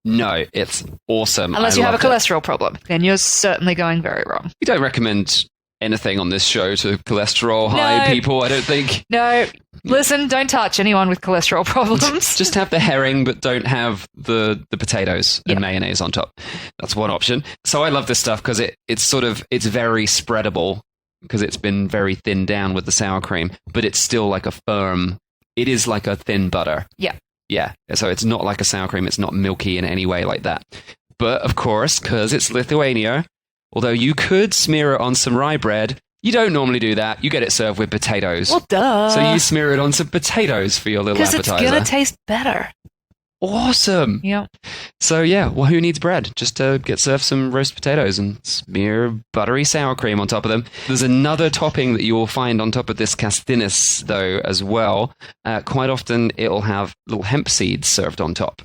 No, it's awesome. Unless you have a cholesterol problem, then you're certainly going very wrong. We don't recommend anything on this show to cholesterol high people, I don't think. No. Listen, don't touch anyone with cholesterol problems. Just have the herring, but don't have the potatoes and mayonnaise on top. That's one option. So I love this stuff because it's very spreadable because it's been very thinned down with the sour cream, but it's still like it is like a thin butter. Yeah. Yeah. So it's not like a sour cream. It's not milky in any way like that. But of course, because it's Lithuania, although you could smear it on some rye bread, you don't normally do that. You get it served with potatoes. Well, duh. So you smear it on some potatoes for your little appetizer. Because it's going to taste better. Awesome. Yeah. So who needs bread? Just get served some roast potatoes and smear buttery sour cream on top of them. There's another topping that you will find on top of this castinis, though, as well. Quite often, it'll have little hemp seeds served on top.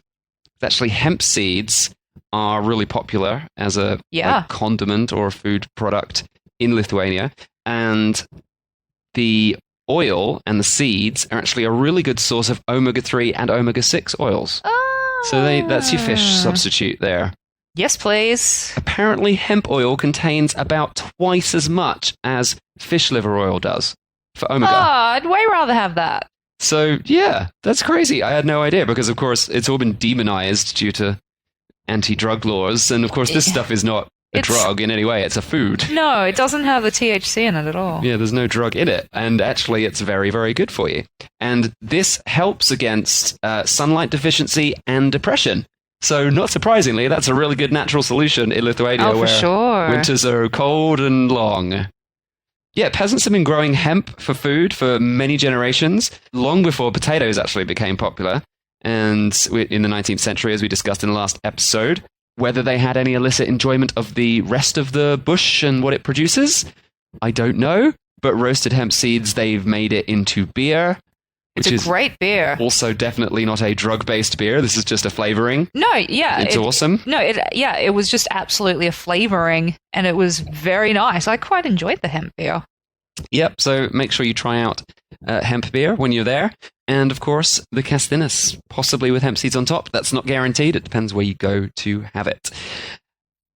Actually, hemp seeds are really popular as a condiment or a food product in Lithuania. And the oil and the seeds are actually a really good source of omega-3 and omega-6 oils. Oh. So that's your fish substitute there. Yes, please. Apparently, hemp oil contains about twice as much as fish liver oil does for omega. Oh, I'd way rather have that. So, that's crazy. I had no idea because, of course, it's all been demonized due to anti-drug laws. And, of course, this stuff is not a drug in any way. It's a food. No, it doesn't have the THC in it at all. Yeah, there's no drug in it. And actually, it's very, very good for you. And this helps against sunlight deficiency and depression. So, not surprisingly, that's a really good natural solution in Lithuania where winters are cold and long. Yeah, peasants have been growing hemp for food for many generations, long before potatoes actually became popular. And in the 19th century, as we discussed in the last episode, whether they had any illicit enjoyment of the rest of the bush and what it produces, I don't know. But roasted hemp seeds, they've made it into beer. It's a great beer. Also definitely not a drug-based beer. This is just a flavoring. No, yeah. It's awesome. No, it was just absolutely a flavoring, and it was very nice. I quite enjoyed the hemp beer. Yep, so make sure you try out hemp beer when you're there. And, of course, the castinis, possibly with hemp seeds on top. That's not guaranteed. It depends where you go to have it.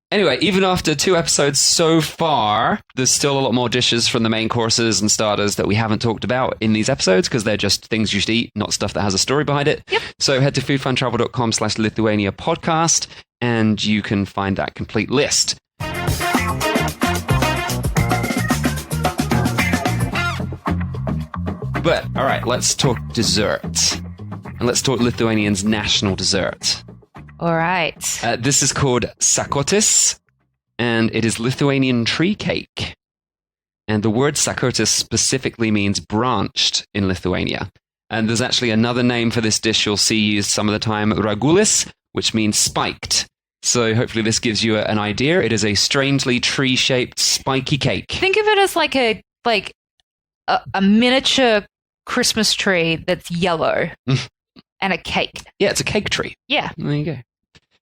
Anyway, even after 2 episodes so far, there's still a lot more dishes from the main courses and starters that we haven't talked about in these episodes because they're just things you should eat, not stuff that has a story behind it. Yep. So head to foodfuntravel.com/Lithuania podcast and you can find that complete list. But, all right, let's talk dessert. And let's talk Lithuanians' national dessert. All right. This is called sakotis, and it is Lithuanian tree cake. And the word sakotis specifically means branched in Lithuania. And there's actually another name for this dish you'll see used some of the time, ragulis, which means spiked. So hopefully this gives you an idea. It is a strangely tree-shaped spiky cake. Think of it as like a miniature Christmas tree that's yellow. And a cake. Yeah, it's a cake tree. Yeah. There you go.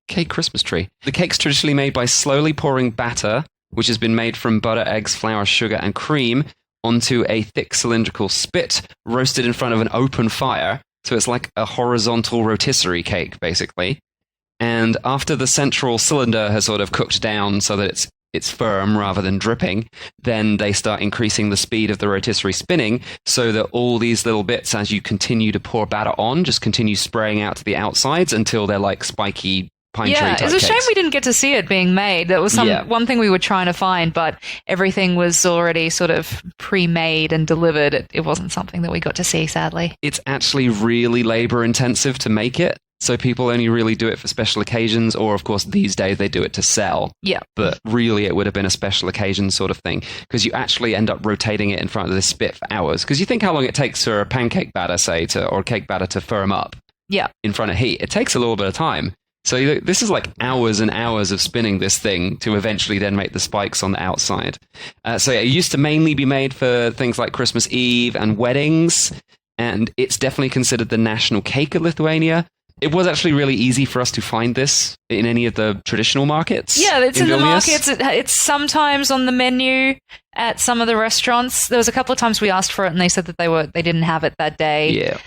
Cake Christmas tree. The cake's traditionally made by slowly pouring batter, which has been made from butter, eggs, flour, sugar, and cream, onto a thick cylindrical spit, roasted in front of an open fire. So it's like a horizontal rotisserie cake, basically. And after the central cylinder has sort of cooked down so that it's firm rather than dripping, then they start increasing the speed of the rotisserie spinning so that all these little bits, as you continue to pour batter on, just continue spraying out to the outsides until they're like spiky pine tree type it's a shame cakes. we didn't get to see it being made. That was one thing we were trying to find, but everything was already sort of pre-made and delivered. It wasn't something that we got to see, sadly. It's actually really labor intensive to make it. So people only really do it for special occasions, or of course these days they do it to sell. Yeah. But really it would have been a special occasion sort of thing, because you actually end up rotating it in front of this spit for hours. Because you think how long it takes for a pancake batter, say, or cake batter to firm up in front of heat. It takes a little bit of time. So this is like hours and hours of spinning this thing to eventually then make the spikes on the outside. So it used to mainly be made for things like Christmas Eve and weddings, and it's definitely considered the national cake of Lithuania. It was actually really easy for us to find this in any of the traditional markets. Yeah, it's in the Vilnius. markets. It's sometimes on the menu at some of the restaurants. There was a couple of times we asked for it and they said that they didn't have it that day. Yeah.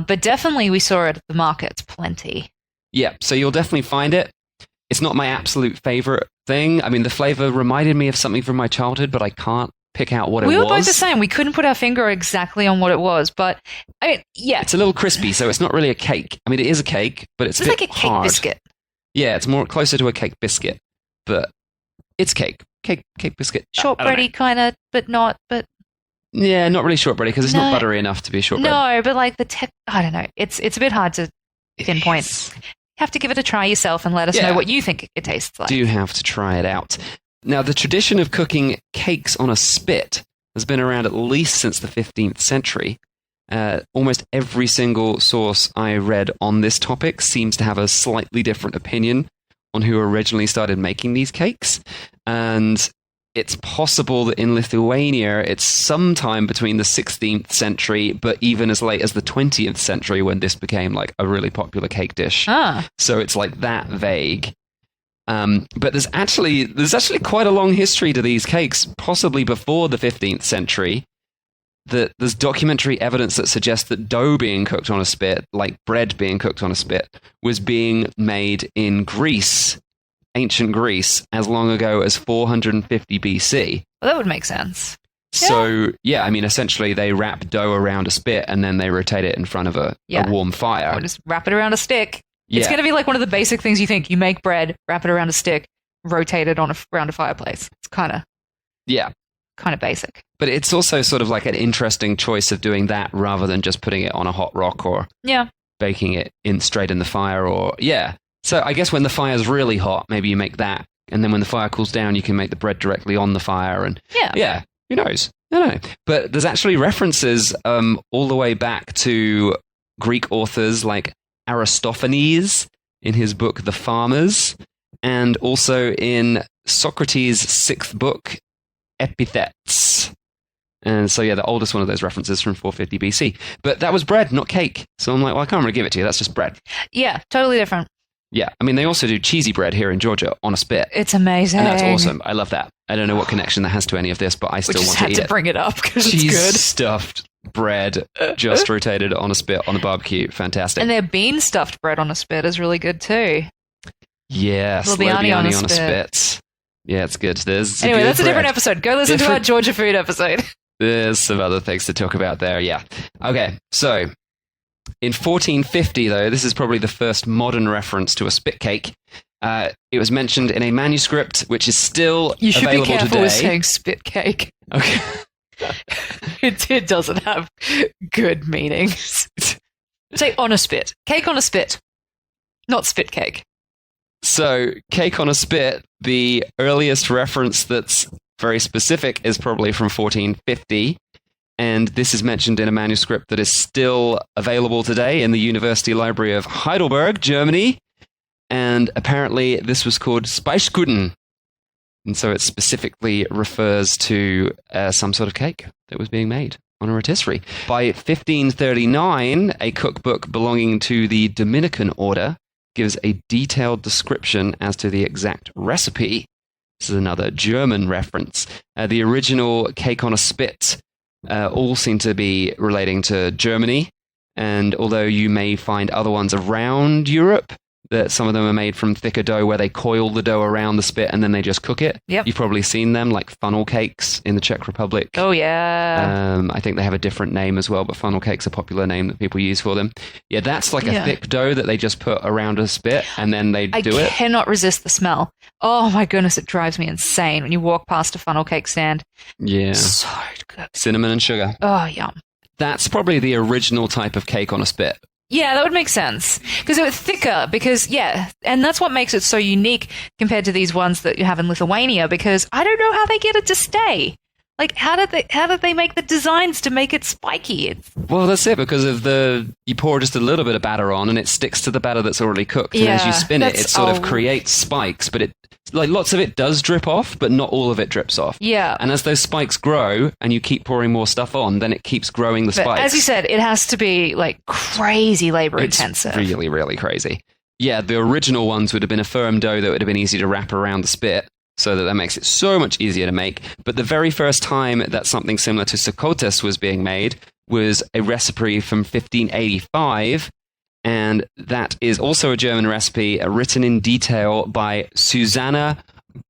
But definitely we saw it at the markets plenty. Yeah, so you'll definitely find it. It's not my absolute favorite thing. I mean, the flavor reminded me of something from my childhood, but I can't pick out what it was. We were both the same. We couldn't put our finger exactly on what it was, but I mean, yeah. It's a little crispy, so it's not really a cake. I mean, it is a cake, but it's a bit like a cake hard. biscuit. Yeah, it's more closer to a cake biscuit, but it's cake. Cake biscuit. Shortbready kind of, but not, but... Yeah, not really shortbready, because it's not buttery enough to be a shortbread. No, but like I don't know. It's a bit hard to pinpoint. You have to give it a try yourself and let us know what you think it tastes like. Do have to try it out. Now, the tradition of cooking cakes on a spit has been around at least since the 15th century. Almost every single source I read on this topic seems to have a slightly different opinion on who originally started making these cakes. And it's possible that in Lithuania, it's sometime between the 16th century, but even as late as the 20th century when this became like a really popular cake dish. So it's like that vague. But there's actually quite a long history to these cakes, possibly before the 15th century. That there's documentary evidence that suggests that dough being cooked on a spit, like bread being cooked on a spit, was being made in Greece, ancient Greece, as long ago as 450 BC. Well, that would make sense. So, I mean, essentially they wrap dough around a spit and then they rotate it in front of a warm fire. Or just wrap it around a stick. It's going to be like one of the basic things you think. You make bread, wrap it around a stick, rotate it around a fireplace. It's kind of basic. But it's also sort of like an interesting choice of doing that rather than just putting it on a hot rock or baking it straight in the fire. So I guess when the fire's really hot, maybe you make that. And then when the fire cools down, you can make the bread directly on the fire. And who knows? I don't know. But there's actually references all the way back to Greek authors like Aristophanes in his book The Farmers, and also in Socrates' 6th book, Epithets. And so, the oldest one of those references from 450 BC. But that was bread, not cake. So I'm like, well, I can't really give it to you. That's just bread. Yeah, totally different. Yeah, I mean, they also do cheesy bread here in Georgia on a spit. It's amazing. And that's awesome. I love that. I don't know what connection that has to any of this, but I still want to eat it. We just had to bring it up because it's good. Cheese-stuffed bread just rotated on a spit on a barbecue. Fantastic. And their bean-stuffed bread on a spit is really good too. Yes, Lobiani on a spit. Yeah, it's good. Anyway, that's a different episode. Go listen to our Georgia food episode. There's some other things to talk about there, yeah. Okay, so in 1450, though, this is probably the first modern reference to a spit cake. It was mentioned in a manuscript, which is still available today. You should be careful with saying spit cake. Okay. It doesn't have good meanings. Say on a spit. Cake on a spit. Not spit cake. So, cake on a spit, the earliest reference that's very specific is probably from 1450. And this is mentioned in a manuscript that is still available today in the University Library of Heidelberg, Germany. And apparently this was called Speichkuchen. And so it specifically refers to some sort of cake that was being made on a rotisserie. By 1539, a cookbook belonging to the Dominican order gives a detailed description as to the exact recipe. This is another German reference. The original cake on a spit all seem to be relating to Germany. And although you may find other ones around Europe, that some of them are made from thicker dough where they coil the dough around the spit and then they just cook it. Yep. You've probably seen them, like funnel cakes in the Czech Republic. Oh, yeah. I think they have a different name as well, but funnel cake's a popular name that people use for them. Yeah, that's like a thick dough that they just put around a spit and then they do it. I cannot resist the smell. Oh, my goodness, it drives me insane when you walk past a funnel cake stand. Yeah. So good. Cinnamon and sugar. Oh, yum. That's probably the original type of cake on a spit. Yeah, that would make sense. Because it was thicker, and that's what makes it so unique compared to these ones that you have in Lithuania, because I don't know how they get it to stay. Like, how did they make the designs to make it spiky? Well, that's it, because of you pour just a little bit of batter on and it sticks to the batter that's already cooked. And as you spin it, it sort of creates spikes, but lots of it does drip off, but not all of it drips off. Yeah. And as those spikes grow and you keep pouring more stuff on, then it keeps growing the spikes. As you said, it has to be like crazy labor intensive. It's really, really crazy. Yeah, the original ones would have been a firm dough that would have been easy to wrap around the spit, so that makes it so much easier to make. But the very first time that something similar to Sokotes was being made was a recipe from 1585. And that is also a German recipe written in detail by Susanna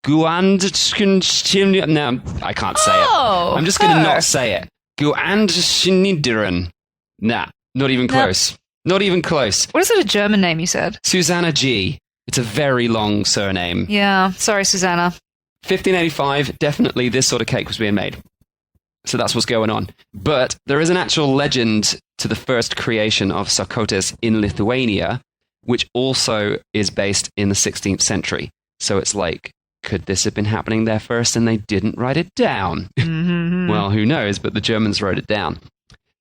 Guandschnideren. No, I can't say it. I'm just going to not say it. Guandschnideren. Nah, not even close. Not even close. What is it, a German name you said? Susanna G. It's a very long surname. Yeah, sorry, Susanna. 1585, definitely this sort of cake was being made. So that's what's going on. But there is an actual legend to the first creation of Sokotes in Lithuania, which also is based in the 16th century. So it's like, could this have been happening there first and they didn't write it down? Mm-hmm. Well, who knows, but the Germans wrote it down.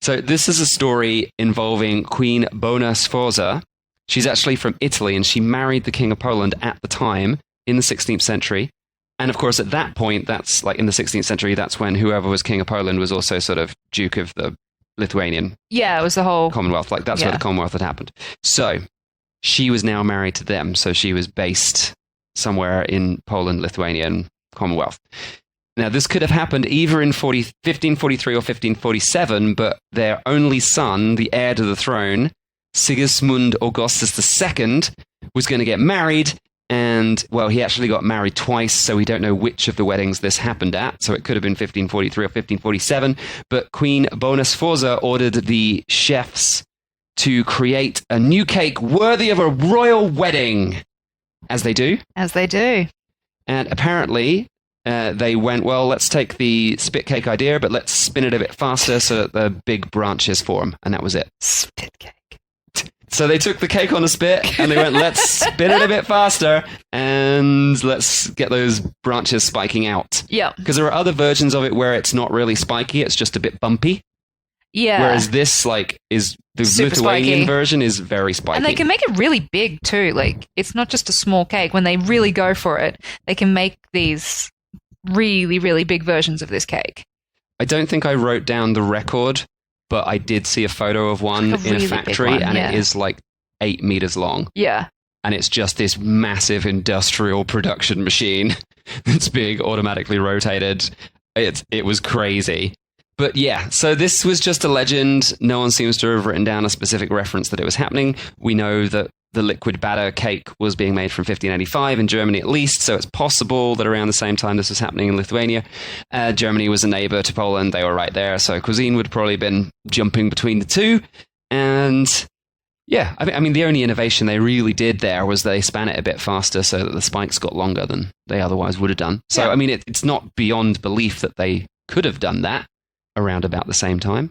So this is a story involving Queen Bona Sforza. She's actually from Italy, and she married the King of Poland at the time in the 16th century. And of course, at that point, that's like in the 16th century, that's when whoever was King of Poland was also sort of Duke of the Lithuanian. Yeah, it was the whole Commonwealth. Like that's where the Commonwealth had happened. So she was now married to them. So she was based somewhere in Poland, Lithuania, and Commonwealth. Now, this could have happened either in 1543 or 1547, but their only son, the heir to the throne, Sigismund Augustus II, was going to get married. And, well, he actually got married twice, so we don't know which of the weddings this happened at. So it could have been 1543 or 1547. But Queen Bona Sforza ordered the chefs to create a new cake worthy of a royal wedding. As they do. As they do. And apparently, they went, well, let's take the spit cake idea, but let's spin it a bit faster so that the big branches form. And that was it. Spit cake. So they took the cake on a spit and they went, let's spin it a bit faster and let's get those branches spiking out. Yeah. Because there are other versions of it where it's not really spiky, it's just a bit bumpy. Yeah. Whereas this, is the super Lithuanian spiky version is very spiky. And they can make it really big too. Like, it's not just a small cake. When they really go for it, they can make these really, really big versions of this cake. I don't think I wrote down the record, but I did see a photo of one in a factory, and it is 8 meters long. Yeah. And it's just this massive industrial production machine that's being automatically rotated. It was crazy. But yeah, so this was just a legend. No one seems to have written down a specific reference that it was happening. We know that the liquid batter cake was being made from 1585 in Germany at least, so it's possible that around the same time this was happening in Lithuania. Germany was a neighbor to Poland. They were right there, so cuisine would have probably been jumping between the two. And yeah, I mean, the only innovation they really did there was they span it a bit faster so that the spikes got longer than they otherwise would have done. So, I mean, it's not beyond belief that they could have done that around about the same time.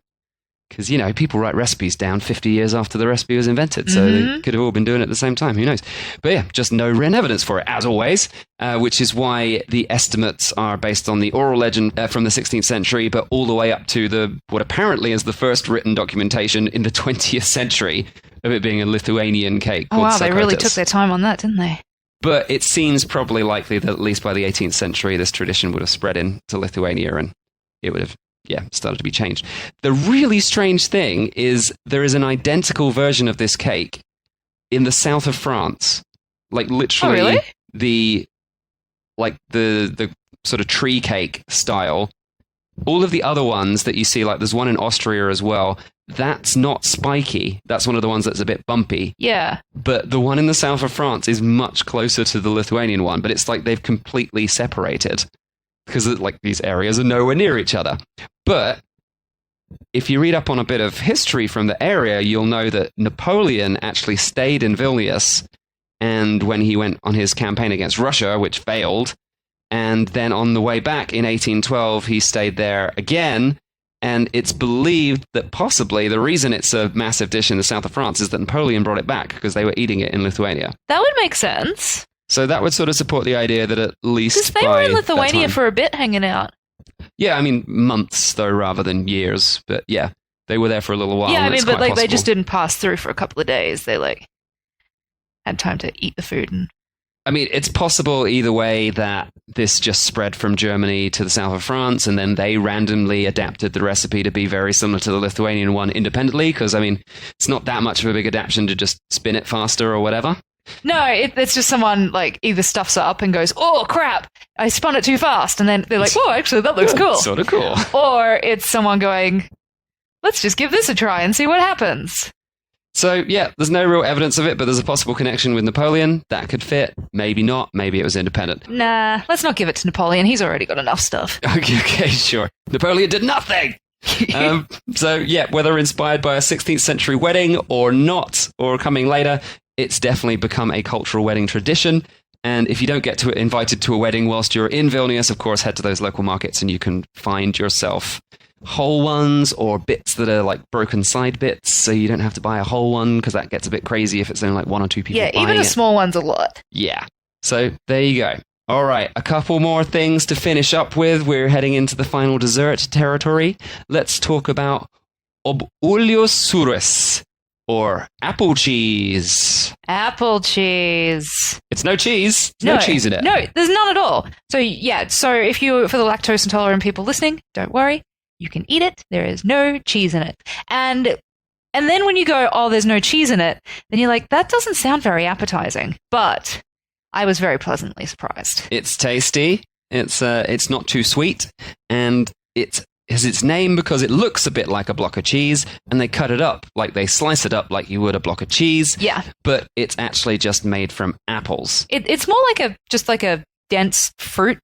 Because, people write recipes down 50 years after the recipe was invented. So they could have all been doing it at the same time. Who knows? But yeah, just no written evidence for it, as always, which is why the estimates are based on the oral legend from the 16th century, but all the way up to what apparently is the first written documentation in the 20th century of it being a Lithuanian cake. Oh, wow, they really took their time on that, didn't they? But it seems probably likely that at least by the 18th century, this tradition would have spread into Lithuania and it would have, started to be changed. The really strange thing is there is an identical version of this cake in the south of France. Like literally really? the sort of tree cake style. All of the other ones that you see, like there's one in Austria as well, that's not spiky. That's one of the ones that's a bit bumpy. Yeah. But the one in the south of France is much closer to the Lithuanian one, but it's like they've completely separated because like these areas are nowhere near each other. But if you read up on a bit of history from the area, you'll know that Napoleon actually stayed in Vilnius, and when he went on his campaign against Russia, which failed, and then on the way back in 1812, he stayed there again. And it's believed that possibly the reason it's a massive dish in the south of France is that Napoleon brought it back because they were eating it in Lithuania. That would make sense. So that would sort of support the idea that at least because they were in Lithuania for a bit hanging out. Yeah, I mean months though rather than years. But yeah, they were there for a little while. Yeah, I mean, but like possible. they just didn't pass through for a couple of days. They like had time to eat the food and. I mean, it's possible either way that this just spread from Germany to the south of France and then they randomly adapted the recipe to be very similar to the Lithuanian one independently. Because, I mean, it's not that much of a big adaptation to just spin it faster or whatever. No, it's just someone like either stuffs it up and goes, oh, crap, I spun it too fast. And then they're like, oh, actually, that looks cool. Sort of cool. Or it's someone going, let's just give this a try and see what happens. So, yeah, there's no real evidence of it, but there's a possible connection with Napoleon. That could fit. Maybe not. Maybe it was independent. Nah, let's not give it to Napoleon. He's already got enough stuff. Okay, sure. Napoleon did nothing! So, yeah, whether inspired by a 16th century wedding or not, or coming later, it's definitely become a cultural wedding tradition. And if you don't get invited to a wedding whilst you're in Vilnius, of course, head to those local markets and you can find yourself whole ones or bits that are like broken side bits, so you don't have to buy a whole one because that gets a bit crazy if it's only like one or two people buying even a small one's a lot. Yeah. So there you go. All right, a couple more things to finish up with. We're heading into the final dessert territory. Let's talk about obuolius or apple cheese. Apple cheese. It's no cheese. No cheese in it. No, there's none at all. So yeah, so if you, for the lactose intolerant people listening, don't worry. You can eat it. There is no cheese in it. And then when you go, oh, there's no cheese in it, then you're like, that doesn't sound very appetizing. But I was very pleasantly surprised. It's tasty. It's not too sweet. And it has its name because it looks a bit like a block of cheese, and they cut it up, like they slice it up like you would a block of cheese. Yeah. But it's actually just made from apples. It's more like just like a dense fruit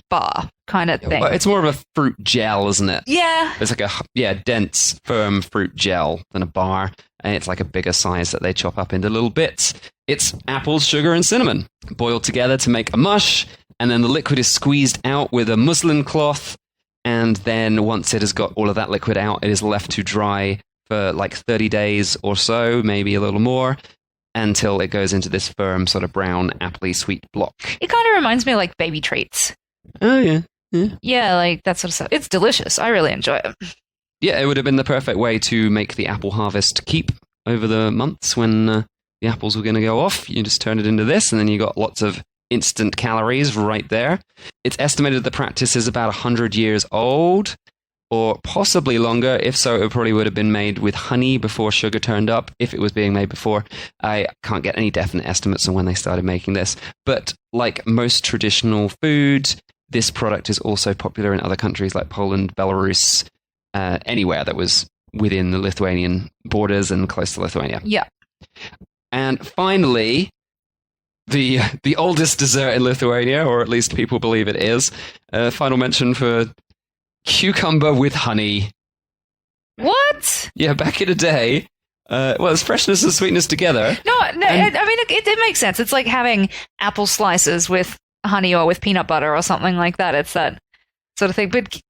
bar kind of thing. Well, it's more of a fruit gel, isn't it? Yeah. It's like a dense, firm fruit gel than a bar, and it's like a bigger size that they chop up into little bits. It's apples, sugar, and cinnamon boiled together to make a mush, and then the liquid is squeezed out with a muslin cloth, and then once it has got all of that liquid out, it is left to dry for like 30 days or so, maybe a little more, until it goes into this firm sort of brown, appley sweet block. It kind of reminds me of like baby treats. Oh, yeah. Yeah, like that sort of stuff. It's delicious. I really enjoy it. Yeah, it would have been the perfect way to make the apple harvest keep over the months when the apples were going to go off. You just turn it into this, and then you got lots of instant calories right there. It's estimated the practice is about 100 years old, or possibly longer. If so, it probably would have been made with honey before sugar turned up, if it was being made before. I can't get any definite estimates on when they started making this. But like most traditional food, this product is also popular in other countries like Poland, Belarus, anywhere that was within the Lithuanian borders and close to Lithuania. Yeah. And finally, the oldest dessert in Lithuania, or at least people believe it is, final mention for cucumber with honey. What? Yeah, back in the day, it's freshness and sweetness together. No, I mean, it makes sense. It's like having apple slices with honey or with peanut butter or something like that. It's that sort of thing. But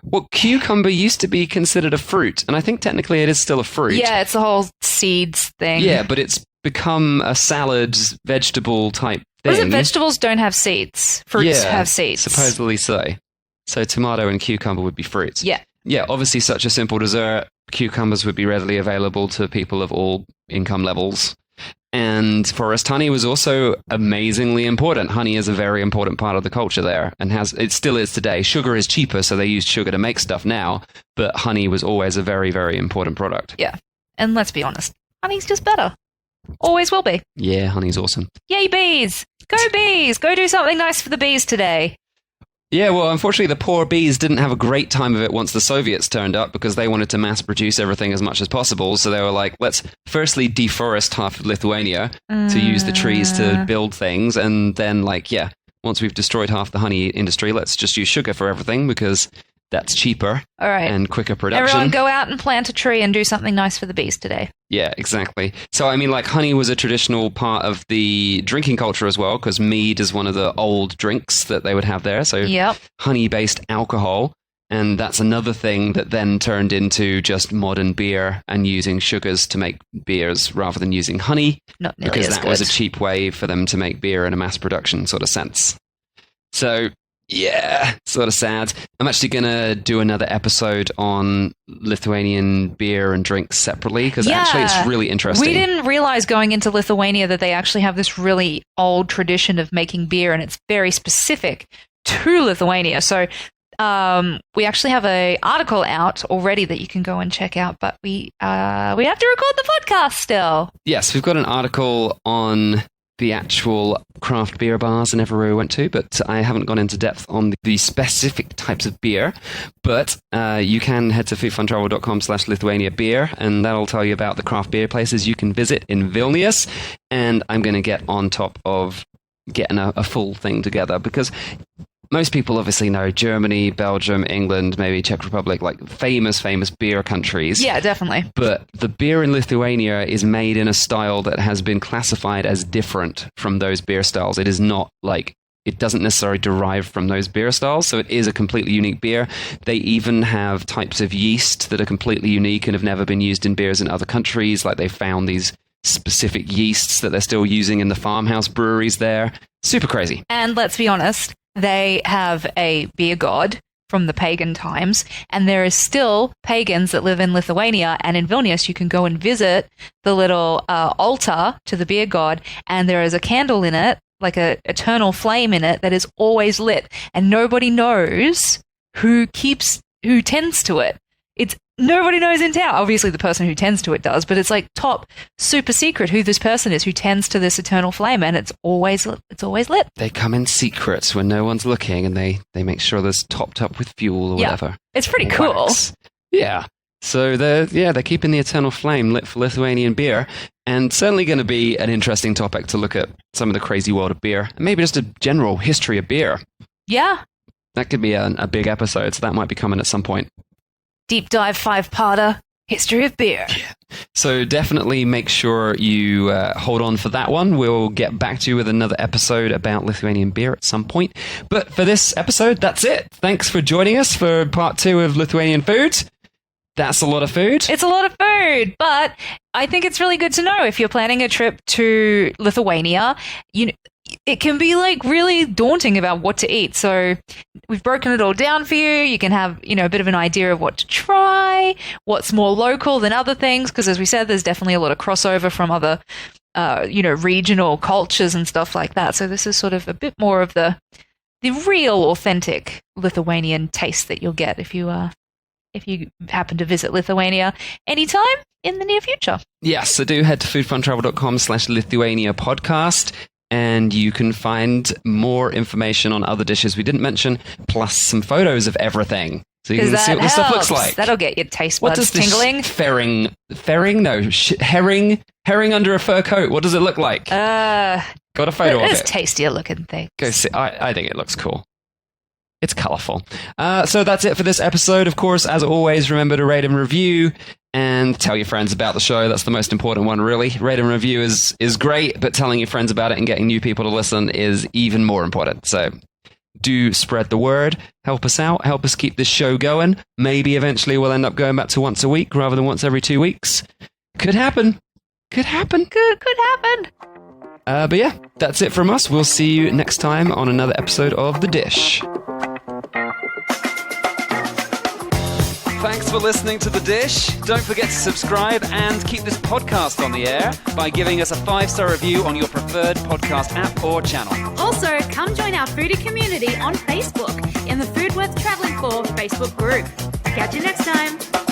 well, cucumber used to be considered a fruit, and I think technically it is still a fruit. Yeah, it's the whole seeds thing. Yeah, but it's become a salad vegetable type thing. Was it vegetables don't have seeds? Fruits have seeds. Supposedly so. So tomato and cucumber would be fruits. Yeah. Yeah, obviously such a simple dessert. Cucumbers would be readily available to people of all income levels. And forest honey was also amazingly important. Honey is a very important part of the culture there, and it still is today. Sugar is cheaper, so they used sugar to make stuff now, but honey was always a very, very important product. Yeah. And let's be honest, honey's just better. Always will be. Yeah, honey's awesome. Yay, bees! Go bees! Go do something nice for the bees today. Yeah, well, unfortunately, the poor bees didn't have a great time of it once the Soviets turned up because they wanted to mass produce everything as much as possible. So they were like, let's firstly deforest half of Lithuania to use the trees to build things. And then, once we've destroyed half the honey industry, let's just use sugar for everything because that's cheaper and quicker production. Everyone go out and plant a tree and do something nice for the bees today. Yeah, exactly. So, honey was a traditional part of the drinking culture as well, because mead is one of the old drinks that they would have there. So, honey-based alcohol. And that's another thing that then turned into just modern beer and using sugars to make beers rather than using honey. Not nearly because as that good. was a cheap way for them to make beer in a mass production sort of sense. So, yeah, sort of sad. I'm actually going to do another episode on Lithuanian beer and drinks separately because actually it's really interesting. We didn't realize going into Lithuania that they actually have this really old tradition of making beer, and it's very specific to Lithuania. So we actually have an article out already that you can go and check out, but we have to record the podcast still. Yes, we've got an article on the actual craft beer bars and everywhere we went to, but I haven't gone into depth on the specific types of beer. But you can head to foodfuntravel.com/Lithuania beer, and that'll tell you about the craft beer places you can visit in Vilnius. And I'm going to get on top of getting a full thing together because most people obviously know Germany, Belgium, England, maybe Czech Republic, like famous beer countries. Yeah, definitely. But the beer in Lithuania is made in a style that has been classified as different from those beer styles. It is not it doesn't necessarily derive from those beer styles, so it is a completely unique beer. They even have types of yeast that are completely unique and have never been used in beers in other countries. Like they found these specific yeasts that they're still using in the farmhouse breweries there. Super crazy. And let's be honest, they have a beer god from the pagan times, and there is still pagans that live in Lithuania, and in Vilnius you can go and visit the little altar to the beer god, and there is a candle in it, like a eternal flame in it that is always lit, and nobody knows who tends to it. Nobody knows in town. Obviously, the person who tends to it does, but it's like top super secret who this person is who tends to this eternal flame, and it's always lit. They come in secret when no one's looking, and they make sure there's topped up with fuel or whatever. It's pretty cool. Wax. Yeah. So they're keeping the eternal flame lit for Lithuanian beer, and certainly going to be an interesting topic to look at some of the crazy world of beer, and maybe just a general history of beer. Yeah. That could be a big episode, so that might be coming at some point. Deep dive 5-parter, history of beer. Yeah. So definitely make sure you hold on for that one. We'll get back to you with another episode about Lithuanian beer at some point. But for this episode, that's it. Thanks for joining us for part 2 of Lithuanian food. That's a lot of food. It's a lot of food, but I think it's really good to know if you're planning a trip to Lithuania, it can be really daunting about what to eat. So we've broken it all down for you. You can have, a bit of an idea of what to try, what's more local than other things. Because as we said, there's definitely a lot of crossover from other, regional cultures and stuff like that. So this is sort of a bit more of the real authentic Lithuanian taste that you'll get if you happen to visit Lithuania anytime in the near future. Yes, so do head to foodfuntravel.com/Lithuania podcast. And you can find more information on other dishes we didn't mention, plus some photos of everything. So you can see what this stuff looks like. That'll get your taste buds tingling. Herring under a fur coat. What does it look like? Got a photo of it. It's tastier looking thing. Go see. I think it looks cool. It's colourful. So that's it for this episode. Of course, as always, remember to rate and review and tell your friends about the show. That's the most important one, really. Rate and review is great, but telling your friends about it and getting new people to listen is even more important. So do spread the word. Help us out. Help us keep this show going. Maybe eventually we'll end up going back to once a week rather than once every 2 weeks. Could happen. Could happen. Could happen. But yeah, that's it from us. We'll see you next time on another episode of The Dish. Thanks for listening to The Dish. Don't forget to subscribe and keep this podcast on the air by giving us a 5-star review on your preferred podcast app or channel. Also, come join our foodie community on Facebook in the Food Worth Travelling For Facebook group. Catch you next time.